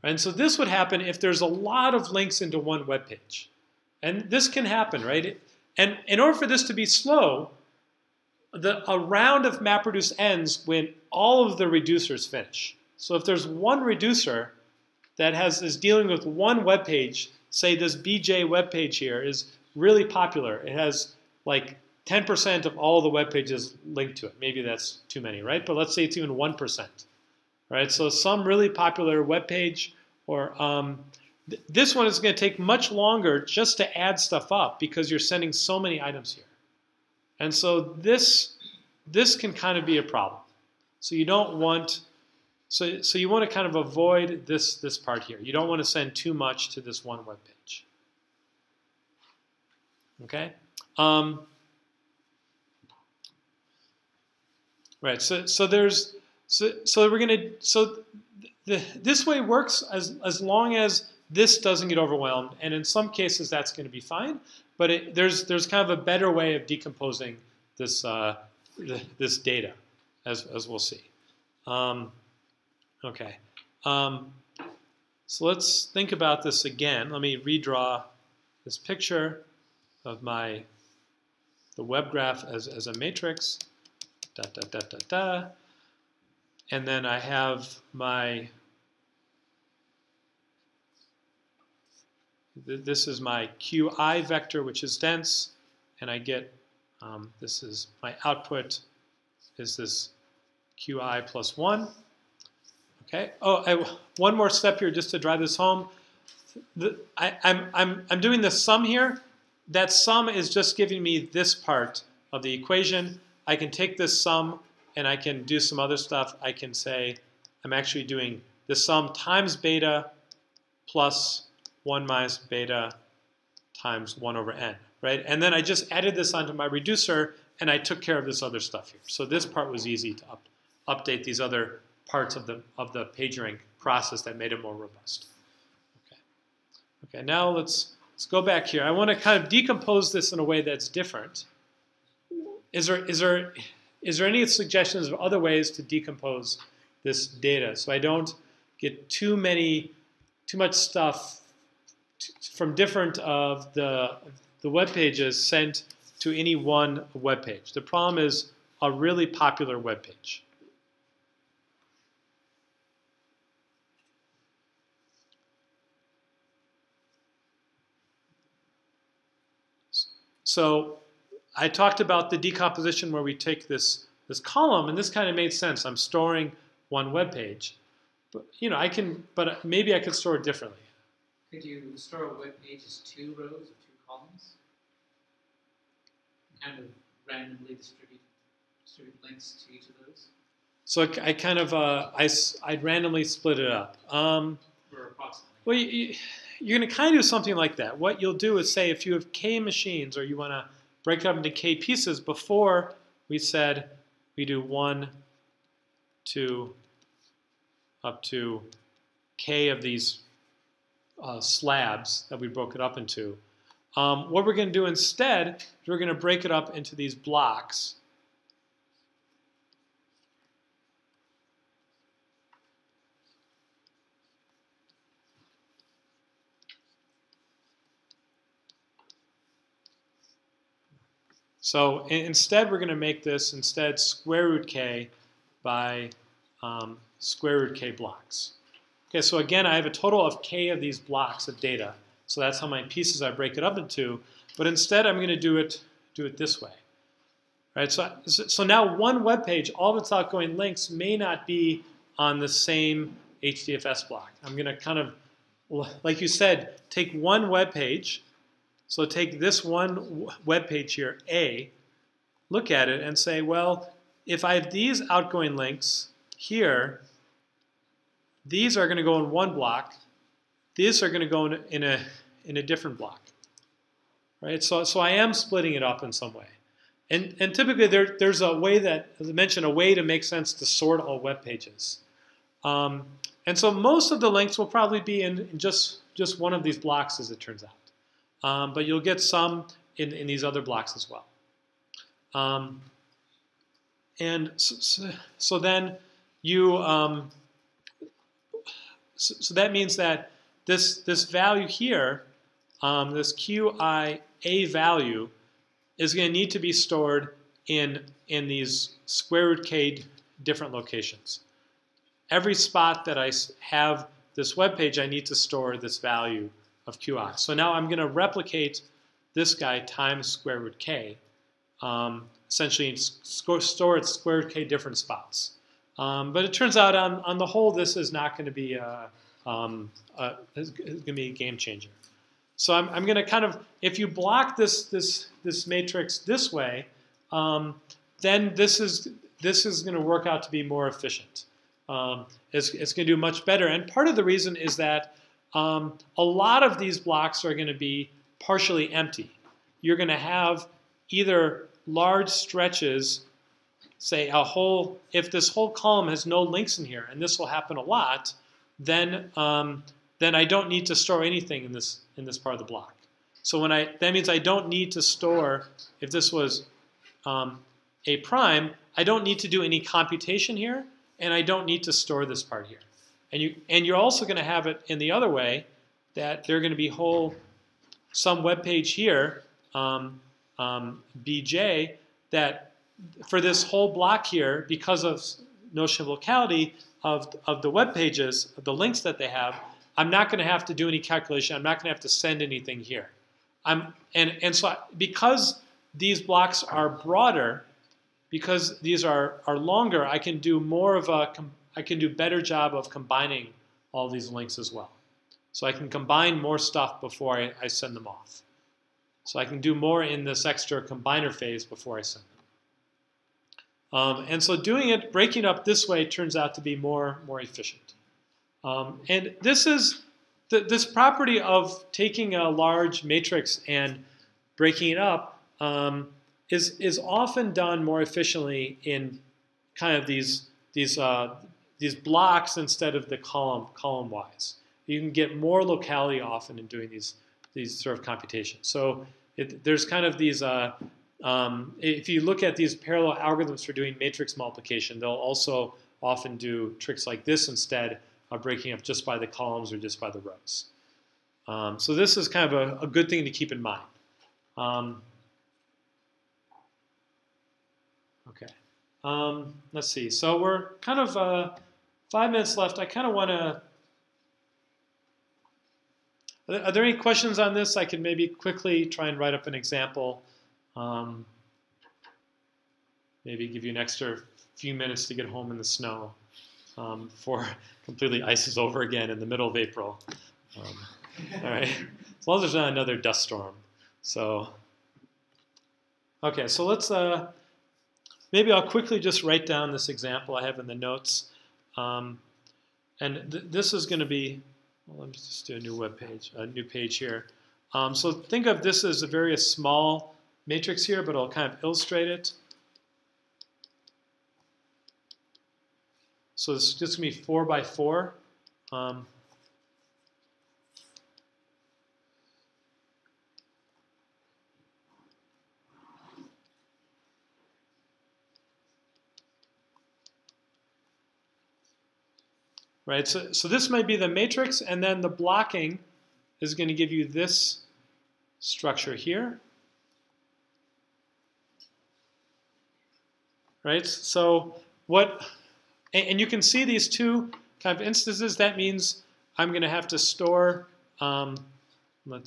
And so this would happen if there's a lot of links into one web page. And this can happen, right? And in order for this to be slow, a round of MapReduce ends when all of the reducers finish. So if there's one reducer that is dealing with one web page, say this BJ web page here is really popular. It has like 10% of all the web pages linked to it. Maybe that's too many, right? But let's say it's even 1%, right? So some really popular web page, or this one is going to take much longer just to add stuff up because you're sending so many items here. And so this can kind of be a problem. So you don't want, so you want to kind of avoid this part here. You don't want to send too much to this one web page. Okay? Right. So we're gonna, this way works as long as this doesn't get overwhelmed, and in some cases that's going to be fine. But there's kind of a better way of decomposing this this data, as we'll see. Okay. So let's think about this again. Let me redraw this picture of the web graph as a matrix. And then I have this is my QI vector, which is dense, and I get, this is my output is this QI plus 1. Okay. Oh, one more step here just to drive this home. I'm doing the sum here. That sum is just giving me this part of the equation. I can take this sum and I can do some other stuff. I can say I'm actually doing the sum times beta plus 1 minus beta times 1 over n, right? And then I just added this onto my reducer, and I took care of this other stuff here. So this part was easy to update these other parts of the PageRank process that made it more robust. Okay, now let's go back here. I want to kind of decompose this in a way that's different. Is there any suggestions of other ways to decompose this data so I don't get too much stuff from different of the web pages sent to any one web page? The problem is a really popular web page. So I talked about the decomposition where we take this column, and this kind of made sense. I'm storing one web page, but but maybe I could store it differently. Could you store a web page as 2 rows or 2 columns? Kind of randomly distribute links to each of those? So I kind of I'd randomly split it up. Or approximately. Well, you're going to kind of do something like that. What you'll do is say if you have k machines or you want to break it up into k pieces, before we said we do 1, 2, up to k of these slabs that we broke it up into. What we're going to do instead is we're going to break it up into these blocks. So instead, we're going to make this instead square root k by square root k blocks. Okay, so again, I have a total of k of these blocks of data. So that's how many pieces I break it up into. But instead, I'm going to do it this way. Right? So now one web page, all of its outgoing links may not be on the same HDFS block. I'm going to kind of, like you said, take one web page. So take this one web page here, A, look at it and say, well, if I have these outgoing links here, these are going to go in one block. These are going to go in a different block, right? So I am splitting it up in some way, and typically there's a way that, as I mentioned, a way to make sense to sort all web pages, and so most of the links will probably be in just one of these blocks, as it turns out. But you'll get some in these other blocks as well. And so then you, so that means that this value here, this QIA value, is going to need to be stored in these square root k different locations. Every spot that I have this web page, I need to store this value of QI. So now I'm going to replicate this guy times square root k, essentially store its square root k different spots. But it turns out on the whole, this is not going to be going to be a game changer. So I'm going to kind of, if you block this matrix this way, then this is going to work out to be more efficient. It's going to do much better. And part of the reason is that a lot of these blocks are going to be partially empty. You're going to have either large stretches, say if this whole column has no links in here, and this will happen a lot, then I don't need to store anything in this part of the block. So that means I don't need to store, if this was A prime, I don't need to do any computation here, and I don't need to store this part here. And you're also going to have it in the other way, that there are going to be some web page here, BJ, that for this whole block here, because of notion of locality of the web pages, of the links that they have, I'm not going to have to do any calculation. I'm not going to have to send anything here. So because these blocks are broader, because these are longer, I can do better job of combining all these links as well. So I can combine more stuff before I send them off. So I can do more in this extra combiner phase before I send them. And so breaking up this way turns out to be more efficient. And this is this property of taking a large matrix and breaking it up is often done more efficiently in kind of these blocks instead of the column wise. You can get more locality often in doing these sort of computations. So there's kind of these. If you look at these parallel algorithms for doing matrix multiplication, they'll also often do tricks like this instead of breaking up just by the columns or just by the rows. So this is kind of a good thing to keep in mind. Okay. Let's see. So we're kind of 5 minutes left. I kind of want to. Are there any questions on this? I can maybe quickly try and write up an example. Maybe give you an extra few minutes to get home in the snow before completely ices over again in the middle of April. All right, as long as there's not another dust storm. So, okay, so let's, maybe I'll quickly just write down this example I have in the notes. And this is going to be, well, let me just do a new page here. So think of this as a very small matrix here, but I'll kind of illustrate it. So this is just going to be 4 by 4. Right, so this might be the matrix, and then the blocking is going to give you this structure here. Right, so and you can see these two kind of instances. That means I'm going to have to store, so I'm going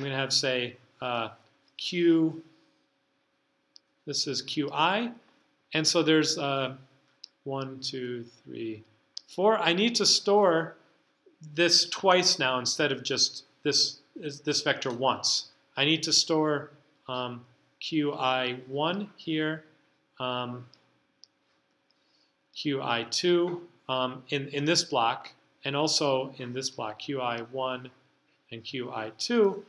to have, say, Q, this is Qi, and so there's 1, 2, 3, 4. I need to store this twice now instead of just this vector once. I need to store Qi1 here, Qi2 in this block, and also in this block, Qi1 and Qi2.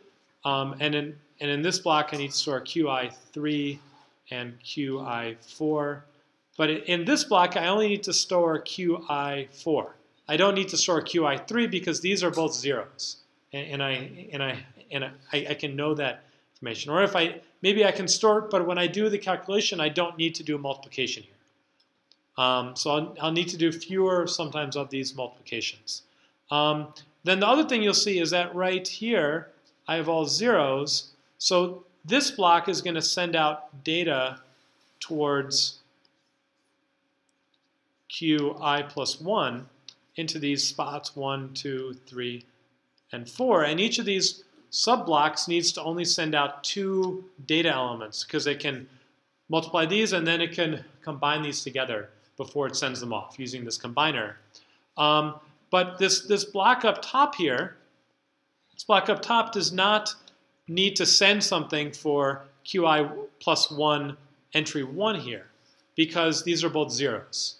And in this block, I need to store Qi3 and Qi4. But in this block, I only need to store Qi4. I don't need to store Qi3 because these are both zeros, and I can know that information. Or maybe I can store it, but when I do the calculation, I don't need to do a multiplication here. So I'll need to do fewer sometimes of these multiplications. Then the other thing you'll see is that right here, I have all zeros. So this block is going to send out data towards Qi plus 1 into these spots 1, 2, 3, and 4. And each of these subblocks needs to only send out 2 data elements because it can multiply these and then it can combine these together before it sends them off using this combiner. But this block up top here, this block up top does not need to send something for Qi plus 1 entry 1 here because these are both zeros.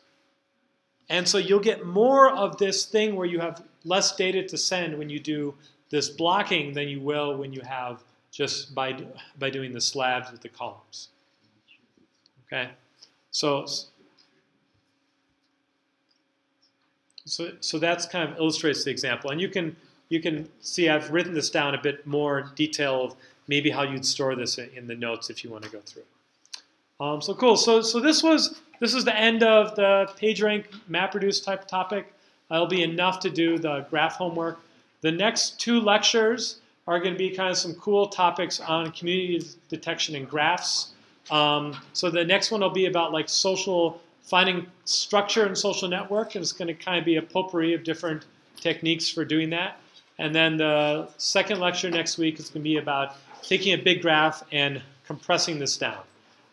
And so you'll get more of this thing where you have less data to send when you do this blocking than you will when you have just by doing the slabs with the columns. Okay, so that's kind of illustrates the example, and you can see I've written this down a bit more detail of maybe how you'd store this in the notes if you want to go through. So cool. So this is the end of the PageRank MapReduce type topic. It'll be enough to do the graph homework. The next 2 lectures are going to be kind of some cool topics on community detection and graphs. So the next one will be about like finding structure in social network, and it's going to kind of be a potpourri of different techniques for doing that. And then the second lecture next week is going to be about taking a big graph and compressing this down.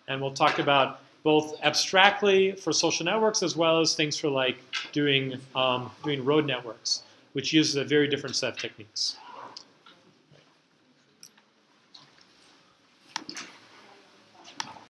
And we'll talk about both abstractly for social networks as well as things for like doing road networks, which uses a very different set of techniques.